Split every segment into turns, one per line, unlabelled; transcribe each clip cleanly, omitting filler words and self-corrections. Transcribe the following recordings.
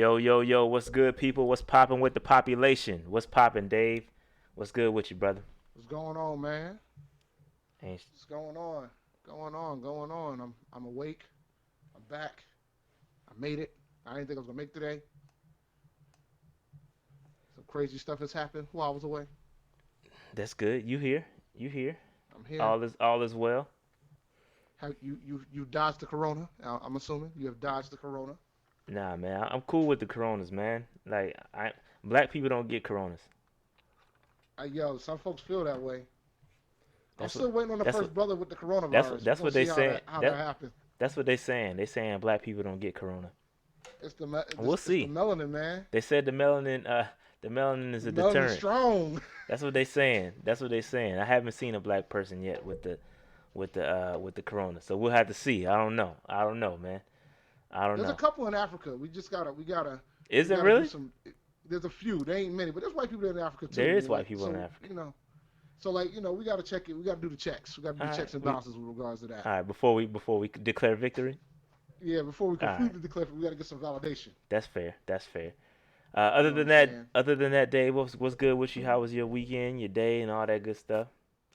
Yo, yo, yo, what's good, people? What's popping with the population? What's popping, Dave? What's good with you, brother?
What's going on, man?
Ain't
What's going on? Going on. I'm awake. I'm back. I made it. I didn't think I was gonna make today. Some crazy stuff has happened while I was away.
that's good. You here? You here?
I'm here.
All is well.
Have you dodged the corona? I'm assuming you have dodged the corona.
Nah, man, I'm cool with the coronas, man. Like, black people don't get coronas.
Yo, some folks feel that way. I'm
That's what
still waiting on the
that's what
first brother with the
that's what
coronavirus. We're
that's
gonna
what they
see how
saying.
that happens.
That's what they saying. They saying black people don't get corona.
It's the me-
We'll
it's the
see.
melanin, man.
They said the melanin is
The
a
melanin's
deterrent.
strong.
That's what they saying. That's what they saying. I haven't seen a black person yet with the corona. So we'll have to see. I don't know, man. I don't
There's a
know.
couple in Africa. We just gotta we gotta
Is
we
there
gotta do
really?
some. There's a few. They ain't many, but there's white people in Africa
There
too.
is white
Like
people in
so,
Africa.
we gotta check it. We gotta do the checks. We gotta do
All
the
right.
checks and balances with regards to that.
All right. Before we declare victory.
Yeah, before we
All right.
completely declare, we gotta get some validation.
That's fair. That's fair.
You know what I'm saying?
Other than that, Dave, what's good with you? How was your weekend, your day, and all that good stuff?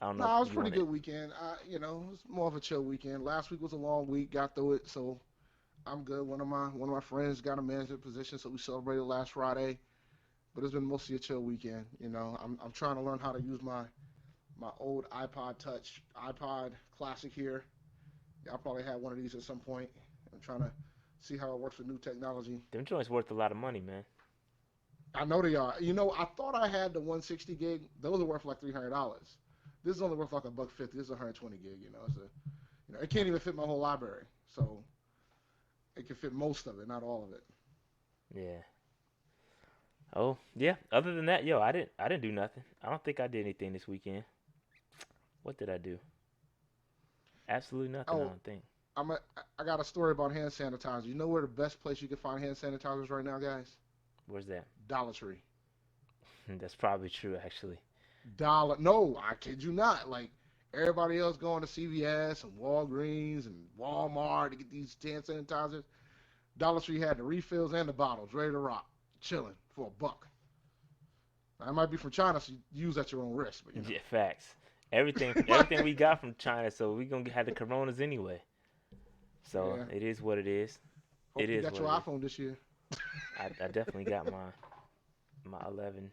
I don't know
No,
if
it was a
you
pretty
want it.
good weekend. It was more of a chill weekend. Last week was a long week. Got through it, so I'm good. One of my friends got a management position, so we celebrated last Friday. But it's been mostly a chill weekend. I'm trying to learn how to use my old iPod Touch, iPod Classic here. I'll probably have one of these at some point. I'm trying to see how it works with new technology.
Them joints worth a lot of money, man.
I know they are. I thought I had the 160 gig. Those are worth like $300. This is only worth like a buck 50. This is 120 gig. It can't even fit my whole library. So it can fit most of it, not all of it.
Yeah. Oh yeah. Other than that, yo, I didn't do nothing. I don't think I did anything this weekend. What did I do? Absolutely nothing. I
Oh,
don't think.
I got a story about hand sanitizer. You know where the best place you can find hand sanitizers right now, guys?
Where's that?
Dollar Tree.
That's probably true, actually.
Dollar. No, I kid you not. Like everybody else going to CVS and Walgreens and Walmart to get these hand sanitizers. Dollar Tree had the refills and the bottles ready to rock, chilling for a buck. Now, it might be from China, so you use at your own risk, but
Yeah, facts. Everything we got from China, so we gonna have the coronas anyway. So
yeah.
it is what it is.
Hope
It
you
is
got
what
your
it is.
iPhone this year.
I definitely got my 11.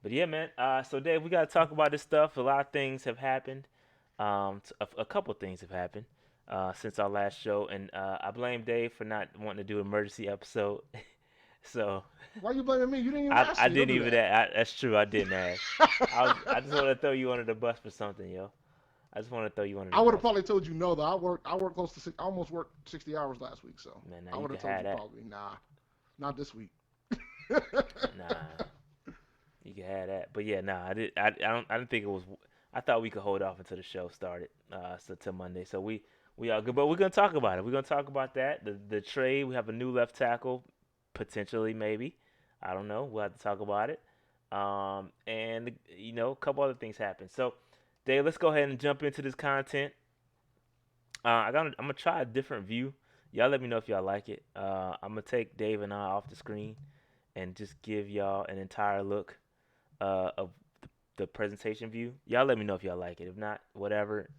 But yeah, man. So Dave, we gotta talk about this stuff. A lot of things have happened. A couple things have happened since our last show, and I blame Dave for not wanting to do an emergency episode. So
Why you blaming me? You didn't even ask
I
me. Don't
didn't
do
even
that.
that. That's true. I didn't ask. I just want to throw you under the bus for something, yo. I just want to throw you under the
I would have
bus.
probably told you no though. I worked close to I almost worked 60 hours last week, so
Man, now
I
you
would
can
have told
have
you
that.
probably nah, not this week.
Nah, you can have that. But yeah, nah, I didn't think it was. I thought we could hold off until the show started, so till Monday. So we are good, but we're gonna talk about it. We're gonna talk about that. The trade. We have a new left tackle, potentially, maybe. I don't know. We'll have to talk about it. And a couple other things happen. So, Dave, let's go ahead and jump into this content. I'm gonna try a different view. Y'all let me know if y'all like it. I'm gonna take Dave and I off the screen and just give y'all an entire look of the presentation view. Y'all let me know if y'all like it. If not, whatever,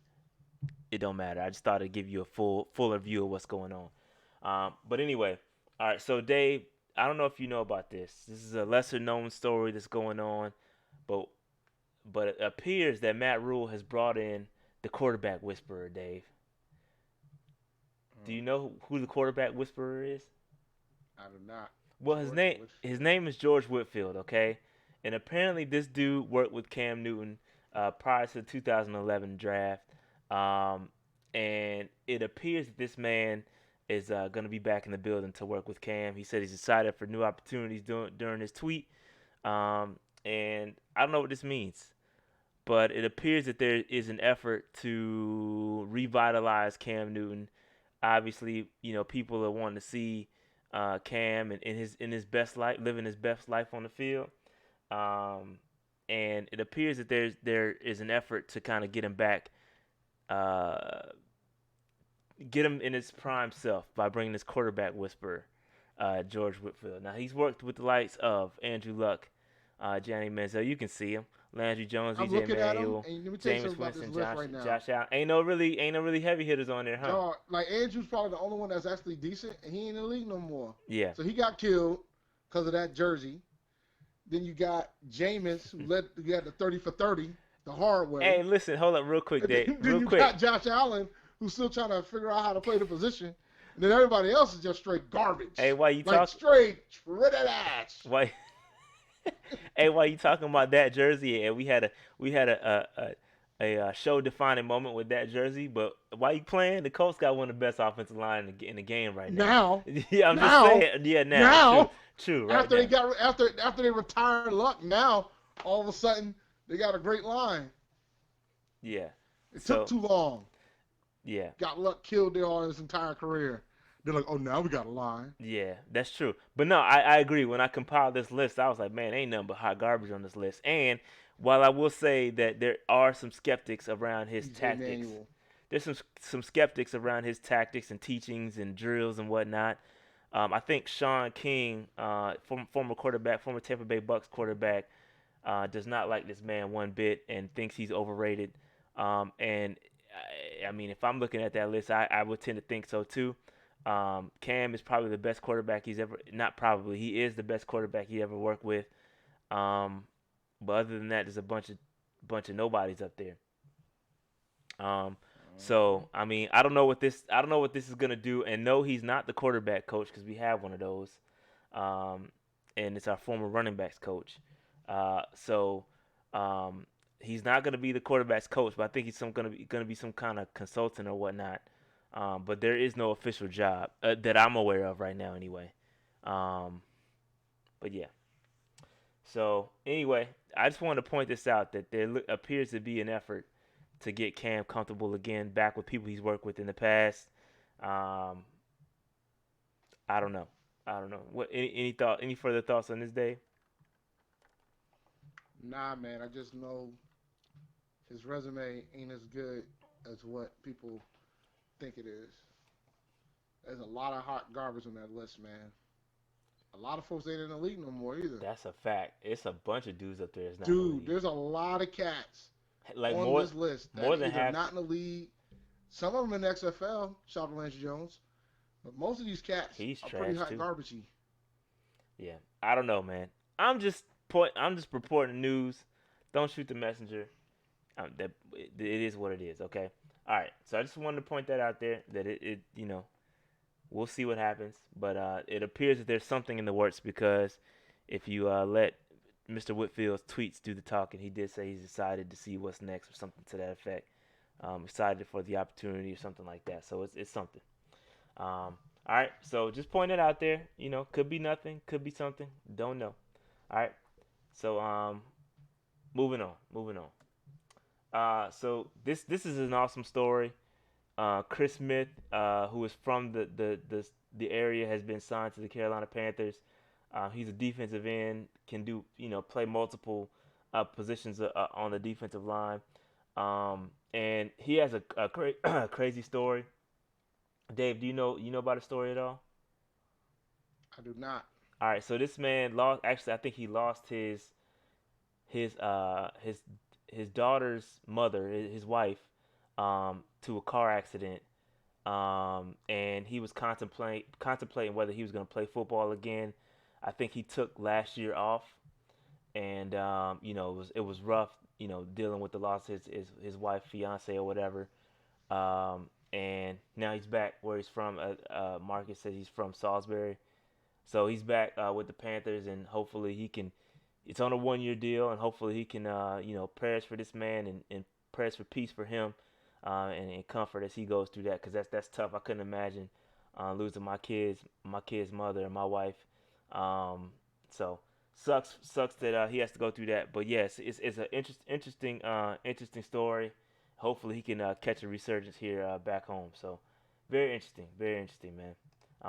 it don't matter. I just thought I'd give you a fuller view of what's going on. But anyway, all right. So Dave, I don't know if you know about this. This is a lesser known story that's going on, but it appears that Matt Rule has brought in the quarterback whisperer. Dave, do you know who the quarterback whisperer is?
I do not.
Well,
George
his
Whitfield.
name is George Whitfield. Okay, and apparently this dude worked with Cam Newton prior to the 2011 draft. Um, and it appears that this man is going to be back in the building to work with Cam. He said he's excited for new opportunities during his tweet. And I don't know what this means, but it appears that there is an effort to revitalize Cam Newton. Obviously, people are wanting to see Cam in his best life, living his best life on the field. Um, and it appears that there is an effort to kind of uh, get him in his prime self by bringing this quarterback whisperer. George Whitfield. Now he's worked with the likes of Andrew Luck, Johnny Manziel. You can see him. Landry Jones,
I'm
EJ
looking at him,
Manuel,
and let me tell you
Jameis
something about this
Winston,
list right now.
Josh Allen. Ain't no really heavy hitters on there, huh?
Dog, like Andrew's probably the only one that's actually decent, and he ain't in the league no more.
Yeah.
So he got killed because of that jersey. Then you got Jameis, who had the 30 for 30 the hard way.
Hey, listen, hold up real quick,
And
Dave.
then
Real
you
quick.
got Josh Allen, who's still trying to figure out how to play the position. And then everybody else is just straight
Hey,
garbage.
why you
Like
talk?
straight shredded ass.
Why? Hey, why you talking about that jersey? And we had a show defining moment with that jersey. But why you playing? The Colts got one of the best offensive line in the game right now.
Now,
Yeah, I'm just
now,
saying. Yeah, now, true,
now,
true, right
after they
now.
got after they retired Luck, now all of a sudden they got a great line.
Yeah.
It took
So
too long.
yeah,
Got Luck killed there all his entire career. They're like, oh, now we got a line.
yeah, that's true. But no, I agree. When I compiled this list, I was like, man, ain't nothing but hot garbage on this list. And while I will say that there are some skeptics around his
EJ
tactics,
Manuel.
there's some skeptics around his tactics and teachings and drills and whatnot. I think Sean King, former quarterback, former Tampa Bay Bucks quarterback, does not like this man one bit and thinks he's overrated. And I mean, if I'm looking at that list, I would tend to think so too. Cam is probably the best quarterback he's ever, not probably, he is the best quarterback he ever worked with. Um, but other than that, there's a bunch of nobodies up there. Um,
Uh-huh.
so I mean, I don't know what this is gonna do. And no, he's not the quarterback coach because we have one of those, um, and it's our former running backs coach. So he's not gonna be the quarterback's coach, but I think he's gonna be some kind of consultant or whatnot. But there is no official job that I'm aware of right now, anyway. Um, but yeah. So anyway, I just wanted to point this out that there appears to be an effort to get Cam comfortable again, back with people he's worked with in the past. Um, I don't know. I don't know. What any further thoughts on this, day?
Nah, man. I just know his resume ain't as good as what people think it is. There's a lot of hot garbage on that list, man. A lot of folks ain't in the league no more either.
That's a fact. It's a bunch of dudes up there that's not in the
Dude,
league.
there's a lot of cats
Like
on this list that
more
are
than
either
half.
not in the league. Some of them in the XFL, shout out to Lance Jones. But most of these cats
He's
are pretty
trash
hot
too.
garbagey.
Yeah, I don't know, man. I'm just reporting the news. Don't shoot the messenger. It is what it is. Okay. All right. So I just wanted to point that out there. That we'll see what happens. But it appears that there's something in the works because if you let Mr. Whitfield's tweets do the talking, he did say he's excited to see what's next or something to that effect. Excited for the opportunity or something like that. So it's something. All right, so just point it out there. Could be nothing, could be something. Don't know. All right, so moving on. So this is an awesome story. Chris Smith, who is from the area, has been signed to the Carolina Panthers. He's a defensive end, can do play multiple positions on the defensive line. And he has a crazy story. Dave, do you know about the story at all?
I do not.
All right, so this man lost. Actually, I think he lost his daughter's mother, his wife, to a car accident. And he was contemplating whether he was going to play football again. I think he took last year off, and it was rough. Dealing with the loss of his wife, fiance, or whatever. And now he's back where he's from. Marcus says he's from Salisbury. So he's back with the Panthers, and hopefully he can. It's on a 1 year deal, and hopefully he can, prayers for this man and prayers for peace for him, and comfort as he goes through that, because that's tough. I couldn't imagine losing my kid's mother, and my wife. So sucks that he has to go through that. But yes, it's an interesting story. Hopefully he can catch a resurgence here back home. So very interesting, man.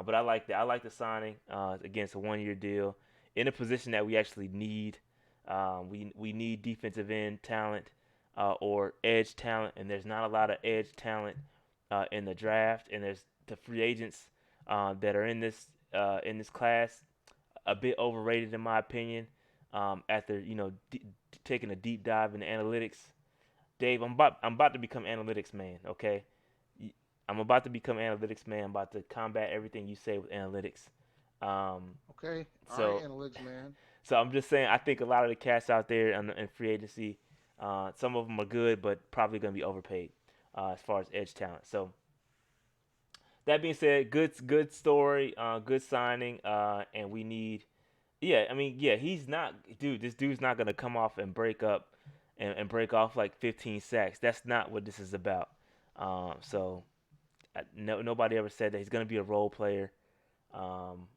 But I like that. I like the signing. Again, it's a 1 year deal in a position that we actually need. We need defensive end talent or edge talent, and there's not a lot of edge talent in the draft. And there's the free agents that are in this in this class a bit overrated in my opinion. After taking a deep dive into analytics, Dave, I'm about to become analytics man. Okay, I'm about to become analytics man. I'm about to combat everything you say with analytics. Um,
Okay. All right,
so
analytics, man.
so I'm just saying I think a lot of the cats out there in free agency, some of them are good, but probably gonna be overpaid as far as edge talent. So that being said, good story, good signing, and we need. Yeah, I mean, yeah, he's not, dude. This dude's not gonna come off and break up, and break off like 15 sacks. That's not what this is about. So no, nobody ever said that he's gonna be a role player. Um,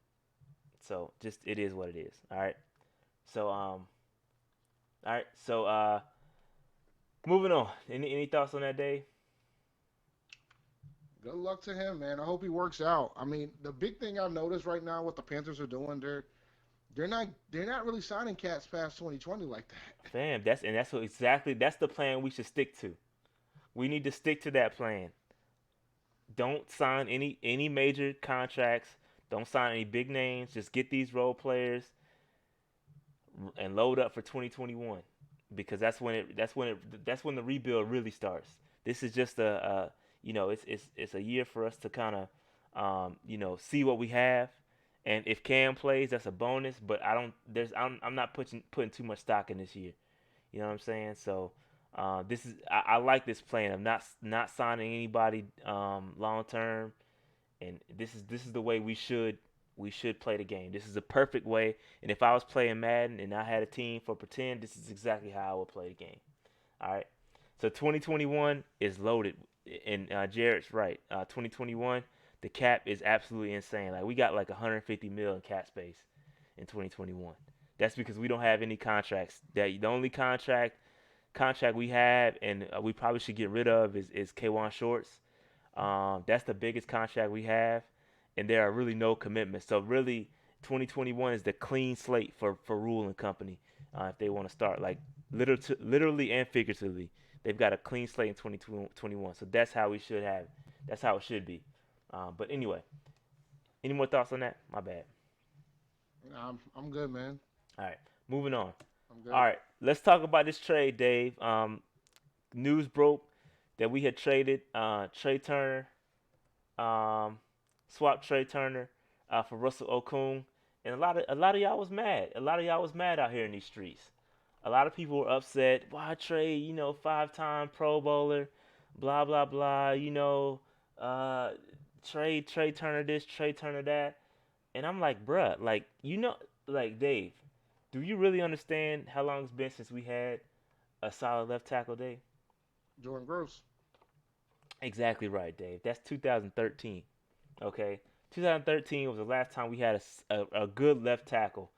so just it is what it is. All right. So all right. So moving on. Any thoughts on that, Dave?
Good luck to him, man. I hope he works out. I mean, the big thing I've noticed right now, what the Panthers are doing, they're not really signing cats past 2020 like that.
Fam, that's what exactly that's the plan we should stick to. We need to stick to that plan. Don't sign any major contracts. Don't sign any big names. Just get these role players and load up for 2021 because that's when the rebuild really starts. This is just it's a year for us to kind of see what we have, and if Cam plays, that's a bonus. But I don't there's I'm not putting too much stock in this year. You know what I'm saying? So this is I like this plan. I'm not signing anybody long term, and this is the way we should play the game. This is a perfect way. And if I was playing Madden and I had a team for pretend, this is exactly how I would play the game. All right. So 2021 is loaded, and Jared's right. 2021, the cap is absolutely insane. Like we got like 150 mil in cap space in 2021. That's because we don't have any contracts. That the only contract we have, and we probably should get rid of is K1 Shorts. That's the biggest contract we have, and there are really no commitments. So really, 2021 is the clean slate for Rule and Company if they want to start like literally and figuratively. They've got a clean slate in 2021. So that's how we should have. It. That's how it should be. But anyway, any more thoughts on that? My bad.
I'm good, man.
All right, moving on.
I'm
All
good.
right, let's talk about this trade, Dave. News broke that we had traded Trey Turner, um, swapped Trey Turner for Russell Okun, and a lot of y'all was mad. A lot of y'all was mad out here in these streets. A lot of people were upset. Why trade? 5-time Pro Bowler, blah blah blah. Uh, trade Trey Turner this, Trey Turner that, and I'm like, bruh, like Dave, do you really understand how long it's been since we had a solid left tackle, Dave?
Jordan Gross.
Exactly right, Dave. That's 2013. Okay, 2013 was the last time we had a good left tackle.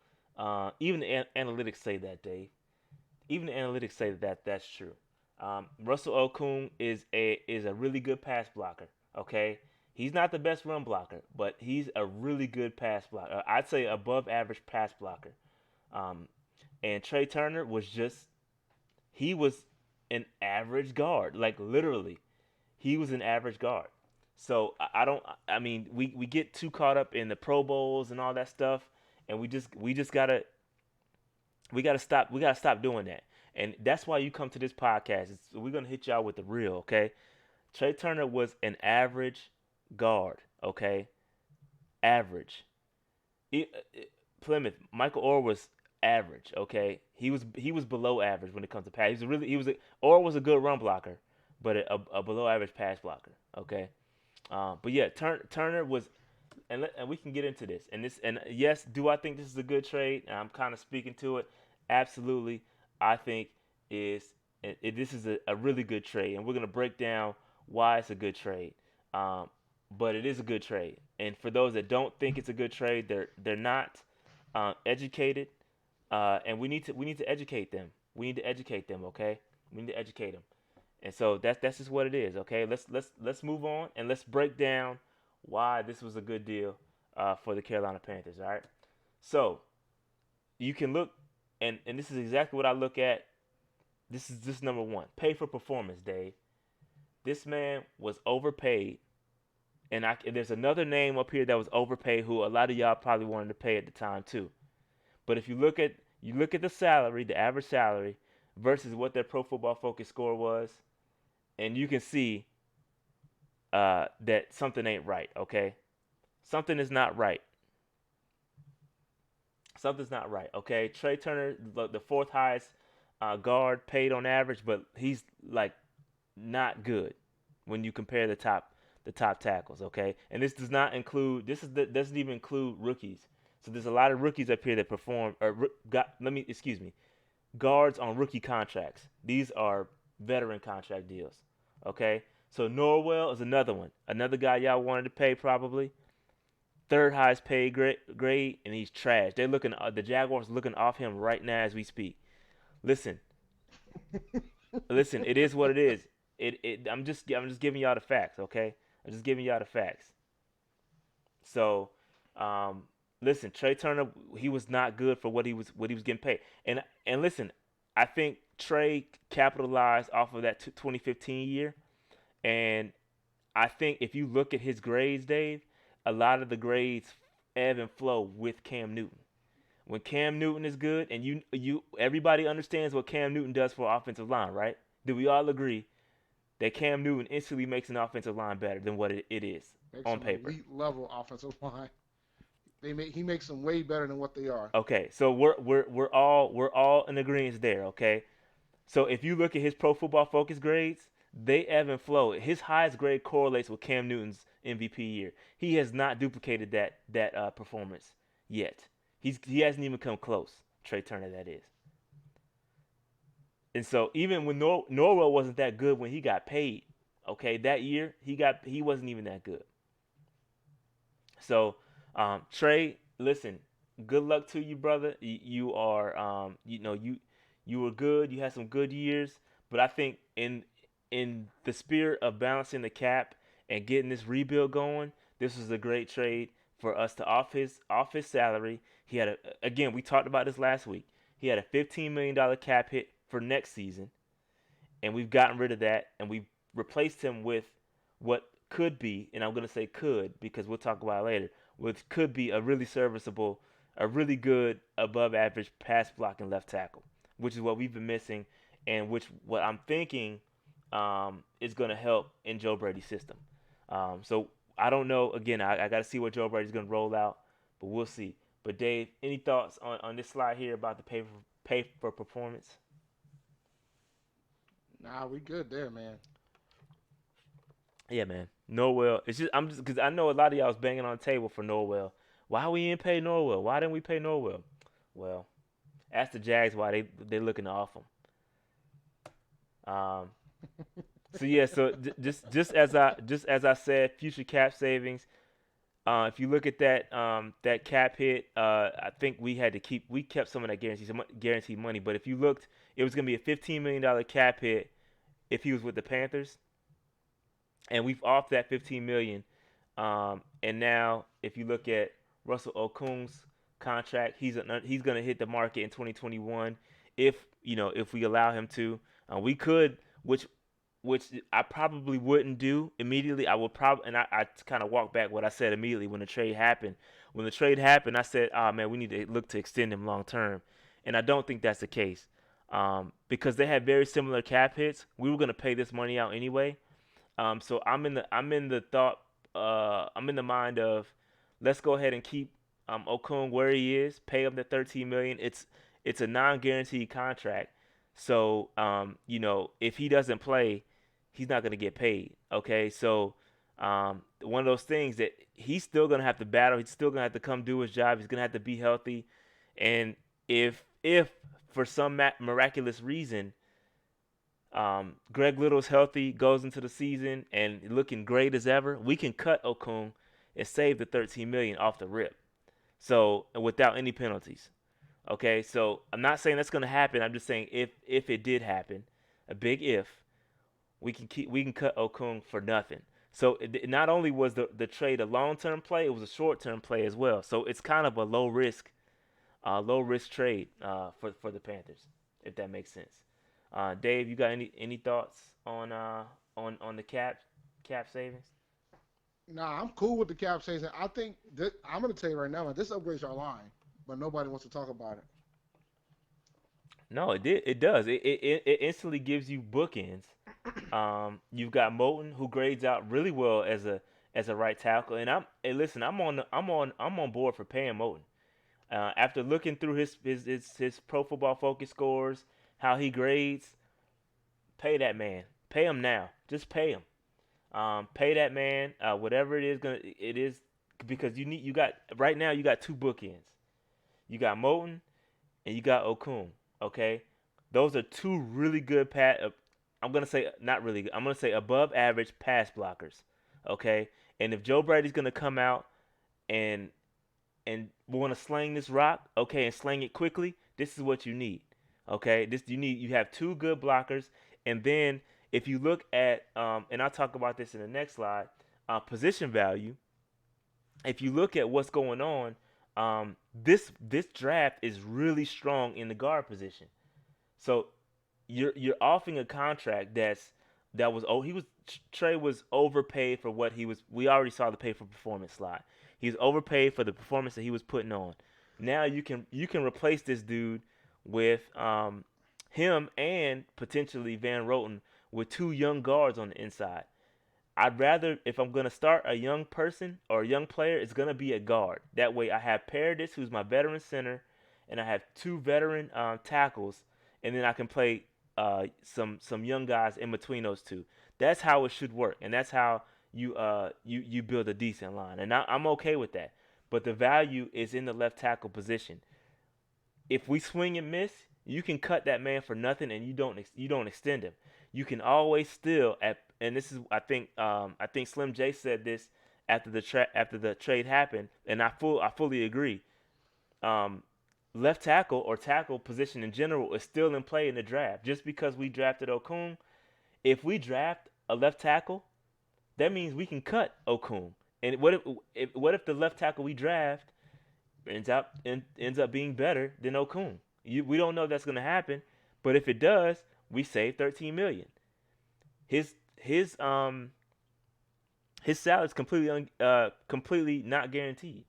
Even the analytics say that, Dave. Even the analytics say that that's true. Russell Okung is a really good pass blocker. Okay, he's not the best run blocker, but he's a really good pass blocker. I'd say above average pass blocker. Um, and Trey Turner he was an average guard, like literally he was an average guard. So I don't. I mean, we get too caught up in the Pro Bowls and all that stuff, and we just gotta stop doing that. And that's why you come to this podcast. We're gonna hit y'all with the real. Okay, Trey Turner was an average guard. Okay, average. Plymouth Michael Orr was average. Okay, he was below average when it comes to pass. Orr was a good run blocker, but a below average pass blocker. Okay. But yeah, Turner was, and we can get into this. And yes, do I think this is a good trade? And I'm kind of speaking to it. Absolutely, I think is this is a really good trade, and we're gonna break down why it's a good trade. Um, but it is a good trade, and for those that don't think it's a good trade, they're not educated, and we need to educate them. We need to educate them. Okay, we need to educate them. And so that's just what it is. Okay, let's move on and let's break down why this was a good deal for the Carolina Panthers. All right, so you can look, and this is exactly what I look at. This is number one, pay for performance, Dave. This man was overpaid And there's another name up here that was overpaid who a lot of y'all probably wanted to pay at the time too. But if you look at the salary, the average salary versus what their Pro Football Focus score was, and you can see that something ain't right. Okay, something is not right. Something's not right. Okay, Trey Turner, the fourth highest guard paid on average, but he's like not good when you compare the top tackles. Okay, and this does not include doesn't even include rookies. So there's a lot of rookies up here that perform or got let me excuse me guards on rookie contracts. These are veteran contract deals. Okay, so Norwell is another one, another guy y'all wanted to pay probably third highest paid grade, and he's trash. They're looking the Jaguars looking off him right now as we speak. Listen, listen, it is what it is. I'm just giving y'all the facts, okay? I'm just giving y'all the facts. So, um, listen, Trey Turner, he was not good for what he was getting paid. And listen, I think Trey capitalized off of that 2015 year, and I think if you look at his grades, Dave, a lot of the grades ebb and flow with Cam Newton. When Cam Newton is good, and you everybody understands what Cam Newton does for offensive line, right? Do we all agree that Cam Newton instantly makes an offensive line better than what it is
Makes
on
them
paper?
elite level offensive line. He makes them way better than what they are.
Okay, so we're all in agreement there. Okay, so if you look at his Pro Football Focus grades, they ebb and flow. His highest grade correlates with Cam Newton's MVP year. He has not duplicated that performance yet. He hasn't even come close. Trey Turner, that is. And so even when Norwell wasn't that good when he got paid, okay, that year he wasn't even that good. So Trey, listen, good luck to you, brother. You are you were good. You had some good years, but I think in the spirit of balancing the cap and getting this rebuild going, this was a great trade for us to off his salary. He had a again we talked about this last week. He had a $15 million cap hit for next season, and we've gotten rid of that, and we've replaced him with what could be, and I'm going to say could because we'll talk about it later, which could be a really serviceable, a really good above average pass blocking left tackle, which is what we've been missing, and which what I'm thinking is going to help in Joe Brady's system. So I don't know. Again, I got to see what Joe Brady's going to roll out, but we'll see. But Dave, any thoughts on this slide here about the pay for performance?
Nah, we good there, man.
Yeah, man. Norwell. It's just I'm just because I know a lot of y'all was banging on the table for Norwell. Why we didn't pay Norwell? Why didn't we pay Norwell? Well, ask the Jags why they looking off him. Um. So yeah. So just as I said, future cap savings. If you look at that cap hit, I think we kept some of that guaranteed money. But if you looked, it was gonna be a $15 million cap hit if he was with the Panthers, and we've off that 15 million. And now, if you look at Russell Okun's contract, he's going to hit the market in 2021 if if we allow him to. We could, which I probably wouldn't do immediately. I would probably, and I kind of walk back what I said immediately when the trade happened. When the trade happened, I said, "Oh man, we need to look to extend him long term," and I don't think that's the case because they had very similar cap hits. We were going to pay this money out anyway, so I'm in the mind of let's go ahead and keep Okun where he is, pay him the 13 million. It's a non-guaranteed contract, so if he doesn't play, he's not gonna get paid. Okay, so one of those things that he's still gonna have to battle. He's still gonna have to come do his job. He's gonna have to be healthy, and if for some miraculous reason Greg Little's healthy, goes into the season and looking great as ever, we can cut Okun and save the 13 million off the rip. So without any penalties. Okay, so I'm not saying that's going to happen. I'm just saying if it did happen, a big if, we can cut Okun for nothing. So not only was the trade a long term play, it was a short term play as well. So it's kind of a low risk trade for the Panthers, if that makes sense. Dave, you got any thoughts on the cap savings?
Nah, I'm cool with the cap chasing. I think I'm gonna tell you right now, man, this upgrades our line, but nobody wants to talk about it.
No, it did. It does. It instantly gives you bookends. You've got Moten who grades out really well as a right tackle, and hey, listen, I'm on board for paying Moten. After looking through his Pro Football Focus scores, how he grades, pay that man. Pay him now. Just pay him. Pay that man whatever it is because you got right now you got two bookends. You got Moten and you got Okun. Okay, those are two really good I'm gonna say not really good. I'm gonna say above average pass blockers. Okay, and if Joe Brady's gonna come out and and want to sling this rock, okay, and sling it quickly, this is what you need. Okay, you have two good blockers, and then if you look at and I'll talk about this in the next slide, position value. If you look at what's going on, this draft is really strong in the guard position. So you're offering a contract that was oh he was Trey was overpaid for what he was. We already saw the pay for performance slide. He's overpaid for the performance that he was putting on. Now you can replace this dude with him and potentially Van Roten with two young guards on the inside. I'd rather, if I'm gonna start a young person or a young player, it's gonna be a guard. That way, I have Paradis, who's my veteran center, and I have two veteran tackles, and then I can play some young guys in between those two. That's how it should work, and that's how you build a decent line, and I'm okay with that. But the value is in the left tackle position. If we swing and miss, you can cut that man for nothing, and you don't extend him. You can always still and this is I think Slim J said this after the trade happened, and I fully agree. Um, Left tackle or tackle position in general is still in play in the draft. Just because we drafted Okun, if we draft a left tackle, that means we can cut Okun. And what if the left tackle we draft ends up being better than Okun? We don't know if that's going to happen, but if it does, we save 13 million. His his um his salary is completely not guaranteed.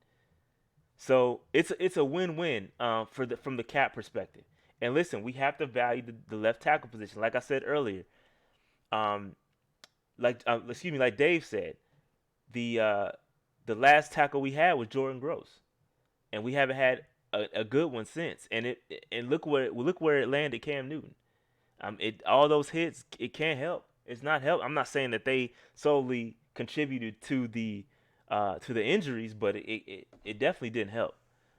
So it's a win-win from the cap perspective. And listen, we have to value the left tackle position. Like I said earlier, um, like Dave said, the uh, the last tackle we had was Jordan Gross, and we haven't had a good one since. And look where it landed Cam Newton. It all those hits, it can't help. It's not help. I'm not saying that they solely contributed to the injuries, but it definitely didn't help.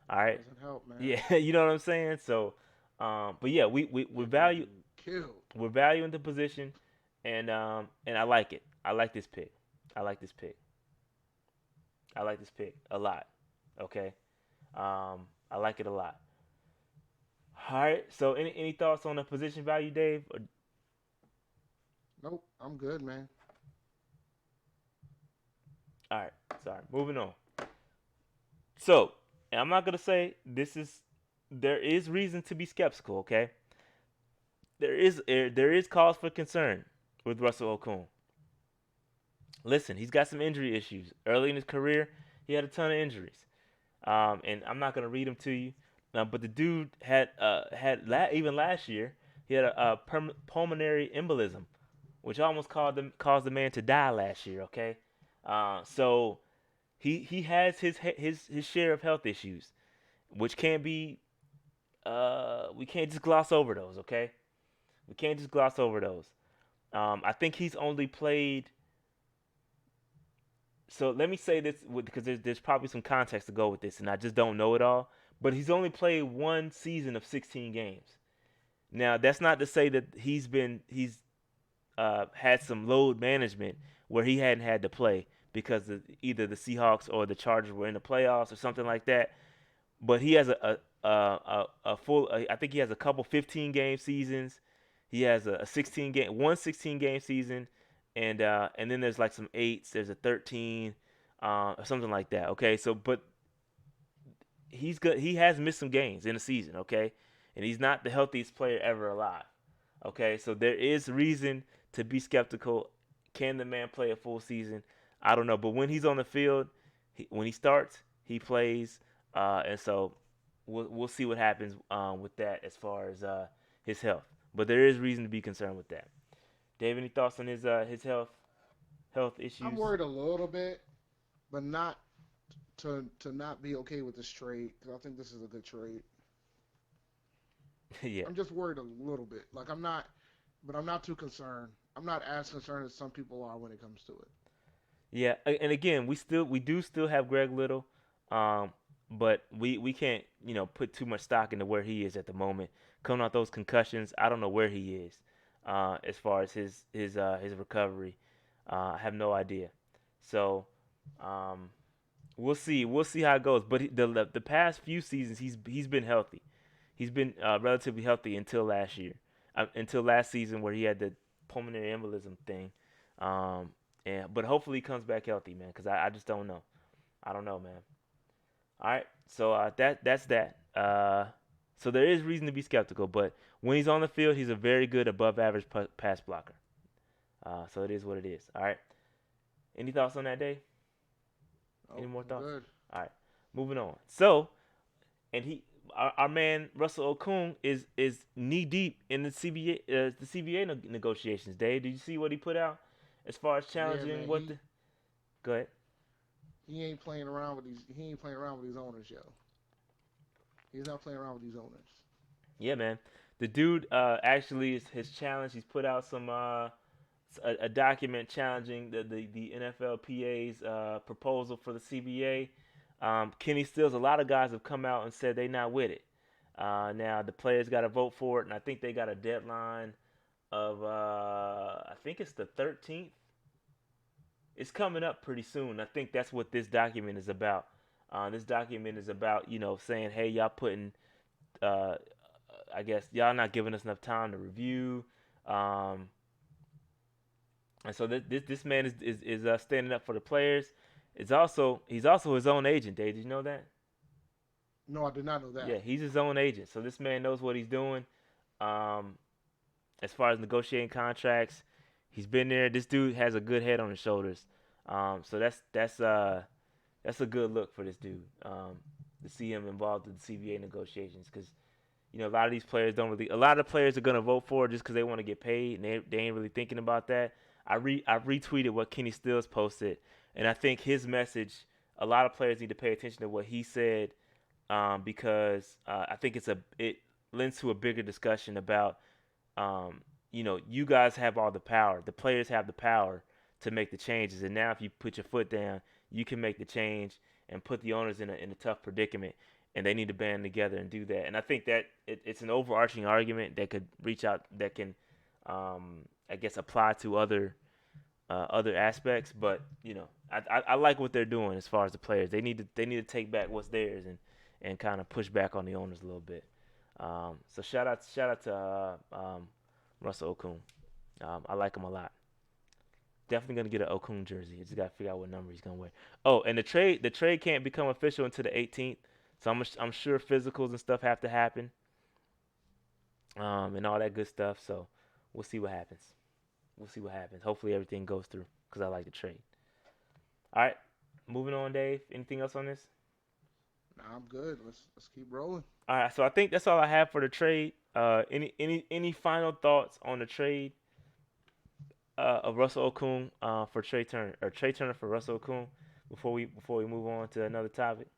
All right.
Doesn't help, man.
Yeah, you know what I'm saying. So, but yeah,
Getting killed.
we're valuing the position, and I like it. I like this pick. I like this pick. I like this pick a lot. Okay. I like it a lot. All right. So, any thoughts on the position value, Dave?
Nope, I'm good, man.
All right. Sorry. Moving on. So, and I'm not gonna say this is. There is reason to be skeptical. Okay. There is cause for concern with Russell Okung. Listen, he's got some injury issues. Early in his career, he had a ton of injuries. And I'm not gonna read them to you. But the dude even last year he had a pulmonary embolism, which almost caused the man to die last year. Okay, so he has his share of health issues, which can't be we can't just gloss over those. Okay, we can't just gloss over those. I think he's only played. So let me say this because there's probably some context to go with this, and I just don't know it all. But he's only played one season of 16 games. Now that's not to say that he's had some load management where he hadn't had to play because either the Seahawks or the Chargers were in the playoffs or something like that. But he has a full. I think he has a couple 15 game seasons. He has a 16 game one 16 game season, and then there's like some eights. There's a 13, or something like that. Okay, so but he's good. He has missed some games in the season. Okay, and he's not the healthiest player ever alive. Okay, so there is reason to be skeptical. Can the man play a full season? I don't know, but when he's on the field, when he starts, he plays, and so we'll see what happens with that as far as his health. But there is reason to be concerned with that. Dave, any thoughts on his health
I'm
issues?
worried a little bit, but not to not be okay with this trade because I think this is a good trade.
Yeah,
I'm just worried a little bit. Like I'm not, but I'm not too concerned. I'm not as concerned as some people are when it comes to it.
yeah, and again, we do still have Greg Little, um, but we can't put too much stock into where he is at the moment. Coming off those concussions, I don't know where he is as far as his recovery. I have no idea. So um, we'll see how it goes. But the past few seasons he's been healthy. He's been relatively healthy until last year, until last season where he had the pulmonary embolism thing. Um, and but hopefully he comes back healthy, man. Because I just don't know. I don't know, man. All right, so that's that. So there is reason to be skeptical, but when he's on the field, he's a very good above average pass blocker. So it is what it is. All right. Any thoughts on that, Dave? Any
Oh,
more
I'm
thoughts?
good.
All right. Moving on. So and our man Russell Okun is knee deep in the CBA negotiations. Dave, did you see what he put out as far as
Yeah,
challenging
man.
what
He
the? Go ahead.
he ain't playing around with these. He ain't playing around with these owners, yo. He's not playing around with these owners.
Yeah, man. The dude actually is his challenge. He's put out some a document challenging the NFLPA's proposal for the CBA. Kenny Stills, a lot of guys have come out and said they not with it. Now the players got to vote for it, and I think they got a deadline of I think it's the 13th. It's coming up pretty soon. I think that's what this document is about. This document is about saying, hey, y'all putting uh, I guess y'all not giving us enough time to review. Um, and so this man is standing up for the players. He's also his own agent. Dave, did you know that?
No, I did not know
Yeah,
that.
he's his own agent. So this man knows what he's doing. Um, as far as negotiating contracts, he's been there. This dude has a good head on his shoulders. So that's a good look for this dude. To see him involved in the CBA negotiations because a lot of these players don't really. A lot of players are gonna vote for it just because they want to get paid, and they ain't really thinking about that. I retweeted what Kenny Stills posted, and I think his message. A lot of players need to pay attention to what he said because I think it lends to a bigger discussion about you guys have all the power. The players have the power to make the changes, and now if you put your foot down, you can make the change and put the owners in a tough predicament. And they need to band together and do that. And I think that it's an overarching argument that could reach out, that can, I guess, apply to other aspects. But I like what they're doing as far as the players. They need to take back what's theirs and kind of push back on the owners a little bit. So shout out to Russell Okun. I like him a lot. Definitely gonna get an Okun jersey. Just gotta figure out what number he's gonna wear. Oh, and the trade can't become official until the 18th. So I'm sure physicals and stuff have to happen, and all that good stuff. So we'll see what happens. We'll see what happens. Hopefully everything goes through because I like the trade. All right, moving on, Dave. Anything else on this?
Nah, I'm good. Let's keep rolling.
All right, so I think that's all I have for the trade. Any final thoughts on the trade of Russell Okun for Trey Turner or Trey Turner for Russell Okun before we move on to another topic?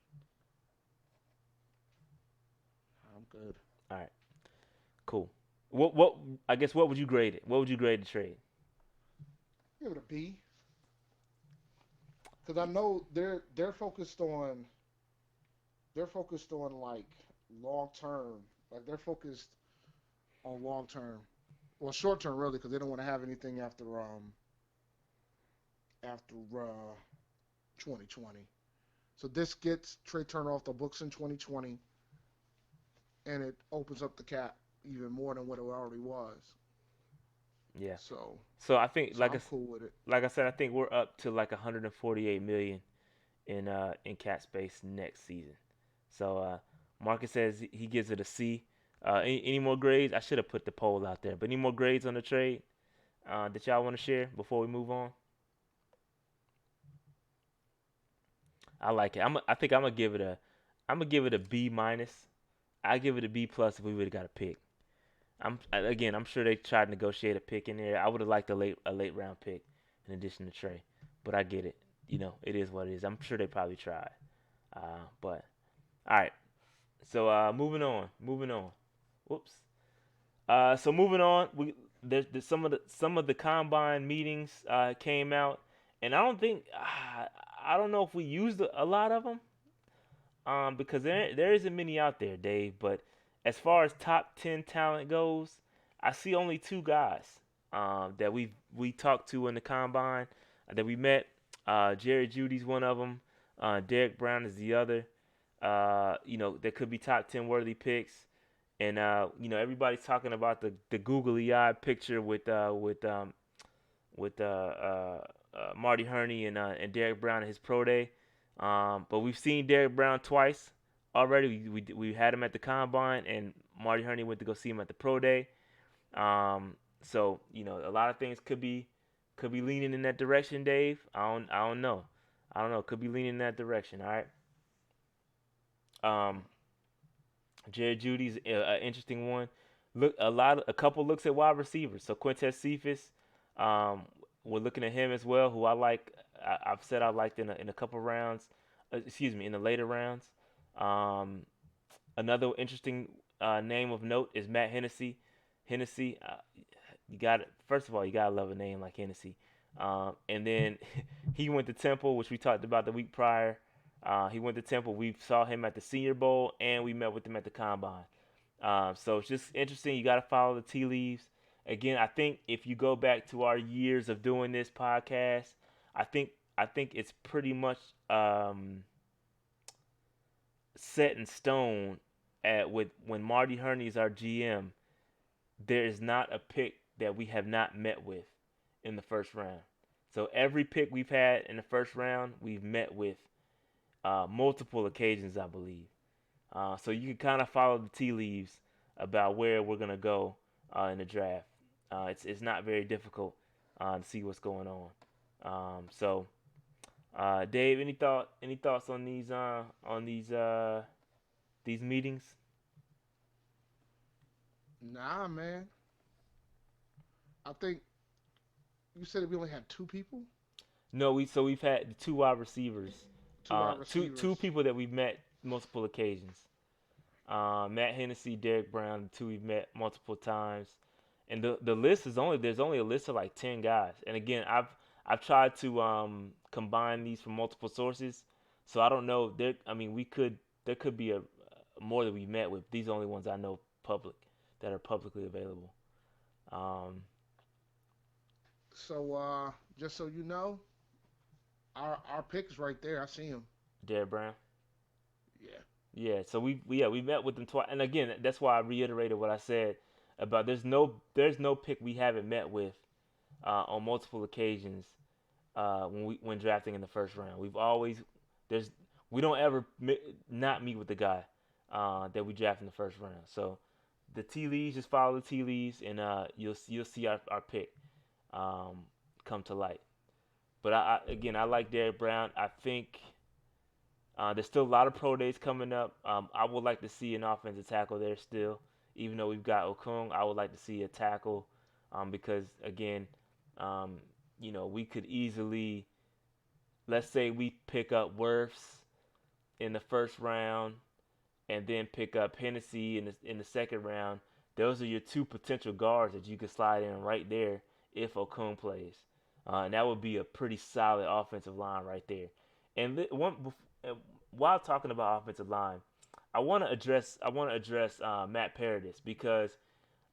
I'm good.
All right, cool. What I guess what would you grade it? What would you grade the trade?
Give it a B because I know they're focused on like long term. Like they're focused on long term. Well, short term really because they don't want to have anything after 2020. So this gets Trey Turner off the books in 2020, and it opens up the cap even more than what it already was.
Yeah.
So
So I think
so I'm cool with it.
like I said, I think we're up to like 148 million in cap space next season. So Marcus says he gives it a C. Any more grades? I should have put the poll out there, but any more grades on the trade that y'all want to share before we move on? I like it. I think I'm gonna give it a B minus. I give it a B plus if we would have got a pick. Again, I'm sure they tried to negotiate a pick in there. I would have liked a late round pick in addition to Trey, but I get it. You know, it is what it is. I'm sure they probably tried. But all right. So moving on. Whoops. So moving on, there's some of the combine meetings came out, and I don't know if we used a lot of them, because there isn't many out there, Dave. But as far as top 10 talent goes, I see only two guys that we talked to in the combine that we met. Jerry Judy's one of them. Derek Brown is the other. You know, there could be top 10 worthy picks. And you know, everybody's talking about the googly eyed picture with Marty Herney and Derek Brown at his pro day. But we've seen Derek Brown twice already. We had him at the combine, and Marty Herney went to go see him at the pro day. So you know, a lot of things could be leaning in that direction, Dave. I don't know. I don't know. Could be leaning in that direction. All right. Um, Jared Judy's an interesting one. A couple looks at wide receivers. So Quintez Cephas, we're looking at him as well, who I like. I've said I liked in a couple rounds. Excuse me, in the later rounds. Um, Another interesting name of note is Matt Hennessy. Hennessy, you got first of all, you gotta love a name like Hennessy. And then he went to Temple, which we talked about the week prior. He went to Temple. We saw him at the Senior Bowl, and we met with him at the Combine. So it's just interesting. You got to follow the tea leaves. Again, I think if you go back to our years of doing this podcast, I think I think it's pretty much set in stone at with when Marty Herney is our GM. There is not a pick that we have not met with in the first round. So every pick we've had in the first round, we've met with multiple occasions, I believe. So you can kind of follow the tea leaves about where we're gonna go in the draft. It's not very difficult to see what's going on. Dave, any thoughts on these meetings?
Nah, man. I think you said we only had two people,
No, we've had the two wide receivers,
two wide
two
receivers.
people that we've met multiple occasions. Matt Hennessy, Derek Brown, the two we've met multiple times, and the list is only there's only a list of like 10 guys. And again, I've tried to combine these from multiple sources, so I don't know. I mean, there could be a more that we met with. These are the only ones I know public that are publicly available. Um,
So just so you know, our pick is right there. I see him.
Derek Brown.
Yeah.
Yeah, so we met with them twice, and again, that's why I reiterated what I said about there's no pick we haven't met with on multiple occasions when drafting in the first round. We've always there's we don't ever not meet with the guy that we draft in the first round. So the tea leaves, just follow the tea leaves, and you'll see our pick um, come to light. But again, I like Derek Brown. I think. There's still a lot of pro days coming up. I would like to see an offensive tackle there still, even though we've got Okun. I would like to see a tackle because again, um, you know, we could easily, let's say we pick up Wirfs in the first round and then pick up Hennessy in the second round. Those are your two potential guards that you could slide in right there if Okun plays, and that would be a pretty solid offensive line right there. And while talking about offensive line, I want to address Matt Paradis because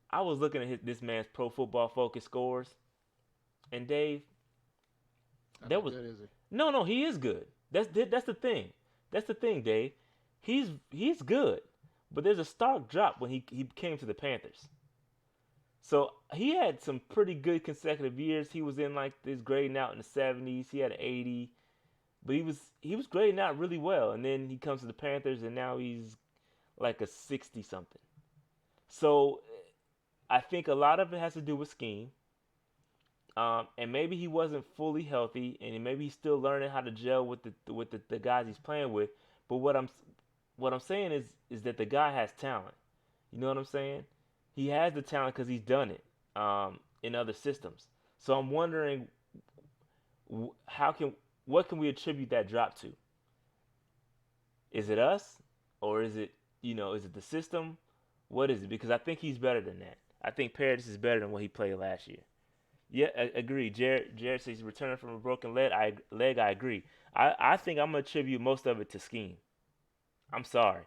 I was looking at this man's Pro Football Focus scores, and Dave,
Not
there
that
was
good, is he?
no, he is good. That's the thing. That's the thing, Dave. He's good, but there's a stark drop when he came to the Panthers. So he had some pretty good consecutive years. He was in like this grading out in the 70s. He had an 80, but he was grading out really well. And then he comes to the Panthers, and now he's like a 60 something. So I think a lot of it has to do with scheme. and maybe he wasn't fully healthy, and maybe he's still learning how to gel with the guys he's playing with. But what I'm saying is that the guy has talent. You know what I'm saying? He has the talent because he's done it in other systems. So I'm wondering how can what can we attribute that drop to? Is it us, or is it the system? What is it? Because I think he's better than that. I think Paradis is better than what he played last year. Yeah, agree. Jared says he's returning from a broken leg. I agree. I think I'm gonna attribute most of it to scheme. I'm sorry.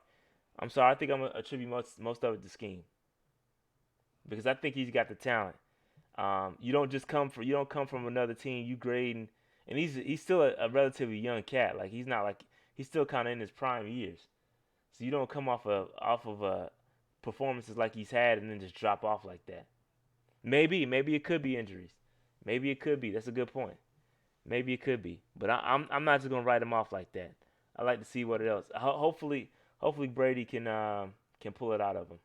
I'm sorry. I think I'm gonna attribute most of it to scheme because I think he's got the talent. You don't come from another team. You grading, and he's still a relatively young cat. Like he's not like he's still kind of in his prime years. So you don't come off of performances like he's had and then just drop off like that. Maybe it could be injuries. Maybe it could be. That's a good point. Maybe it could be. But I'm not just gonna write him off like that. I like to see what else. Hopefully Brady can pull it out of him.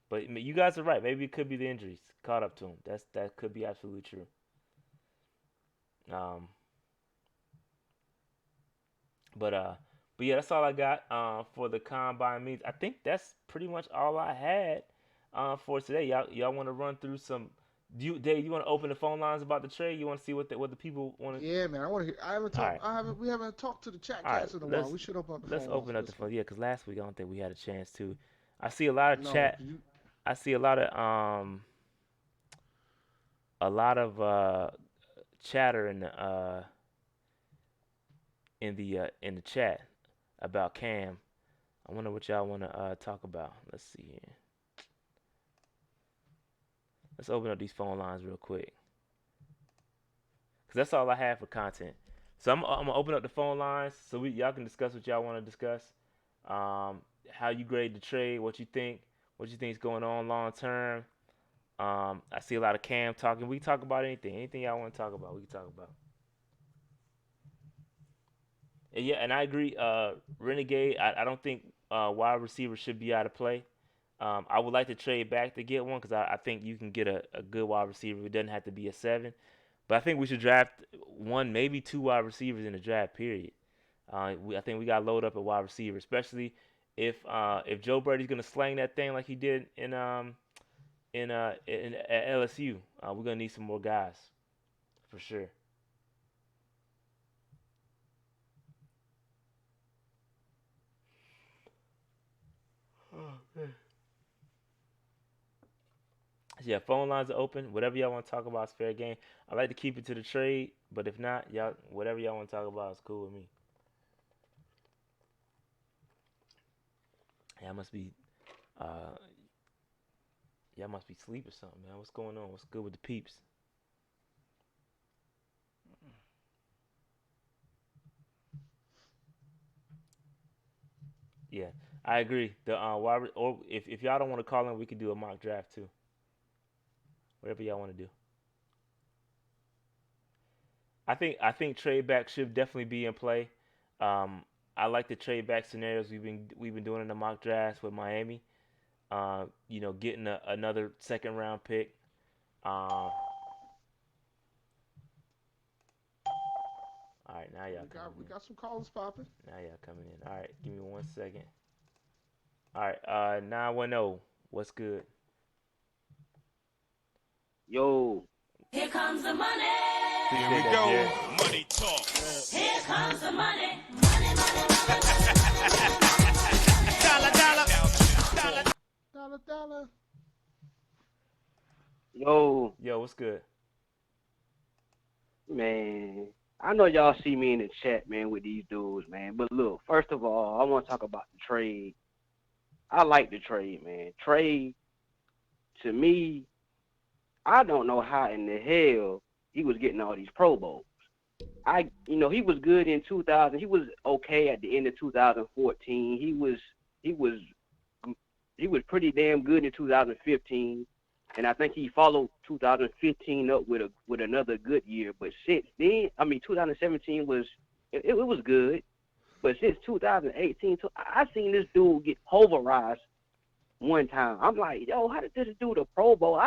But you guys are right. Maybe it could be the injuries caught up to him. That could be absolutely true. Um, but uh, but yeah, that's all I got for the combine meets. I think that's pretty much all I had for today. Y'all want to run through some? Dave, you want to open the phone lines about the trade? You want to see what the people want to?
Yeah, man. I want to hear. I haven't
All
talked.
right,
We haven't talked to the chat
all right.
cats in a while. We should open up the
Let's
phone lines
open
for
up the
this one.
phone. Yeah, because last week I don't think we had a chance to. I see a lot of
No,
chat. I see a lot of chatter in the chat about Cam. I wonder what y'all want to talk about. Let's see here. Let's open up these phone lines real quick, cause that's all I have for content. So I'm gonna open up the phone lines so y'all can discuss what y'all want to discuss. How you grade the trade, what you think is going on long term. I see a lot of Cam talking. We can talk about anything y'all want to talk about. We can talk about. And yeah, and I agree. Renegade. I don't think wide receivers should be out of play. I would like to trade back to get one because I think you can get a good wide receiver. It doesn't have to be a 7. But I think we should draft one, maybe two wide receivers in the draft. Period. I think we got to load up a wide receiver, especially if Joe Brady's gonna slang that thing like he did in at LSU. We're gonna need some more guys for sure. Yeah, phone lines are open. Whatever y'all want to talk about is fair game. I like to keep it to the trade, but if not, y'all whatever y'all want to talk about is cool with me. Yeah, I must be uh y'all must be asleep or something, man. What's going on? What's good with the peeps? Yeah, I agree. The or if y'all don't want to call in, we can do a mock draft too. Whatever y'all want to do. I think trade back should definitely be in play. Um, I like the trade back scenarios we've been doing in the mock drafts with Miami. Getting another second round pick. All right, now y'all coming
We
in.
got some callers popping.
Now y'all coming in. All right, give me 1 second. All right, 910. What's good?
Yo,
Here comes the money.
Here we that, go. Jared.
Money talk.
Here comes the money. Money, money, money,
Dollar, dollar. Dollar.
Dollar, dollar.
yo,
Yo, what's good?
man. I know y'all see me in the chat, man, with these dudes, man. But look, first of all, I want to talk about the trade. I like the trade, man. Trade, to me, I don't know how in the hell he was getting all these Pro Bowls. He was good in 2000. He was okay at the end of 2014. He was he was pretty damn good in 2015, and I think he followed 2015 up with another good year. But since then, 2017 it was good, but since 2018, I seen this dude get pulverized one time. I'm like, yo, how did this dude a Pro Bowl?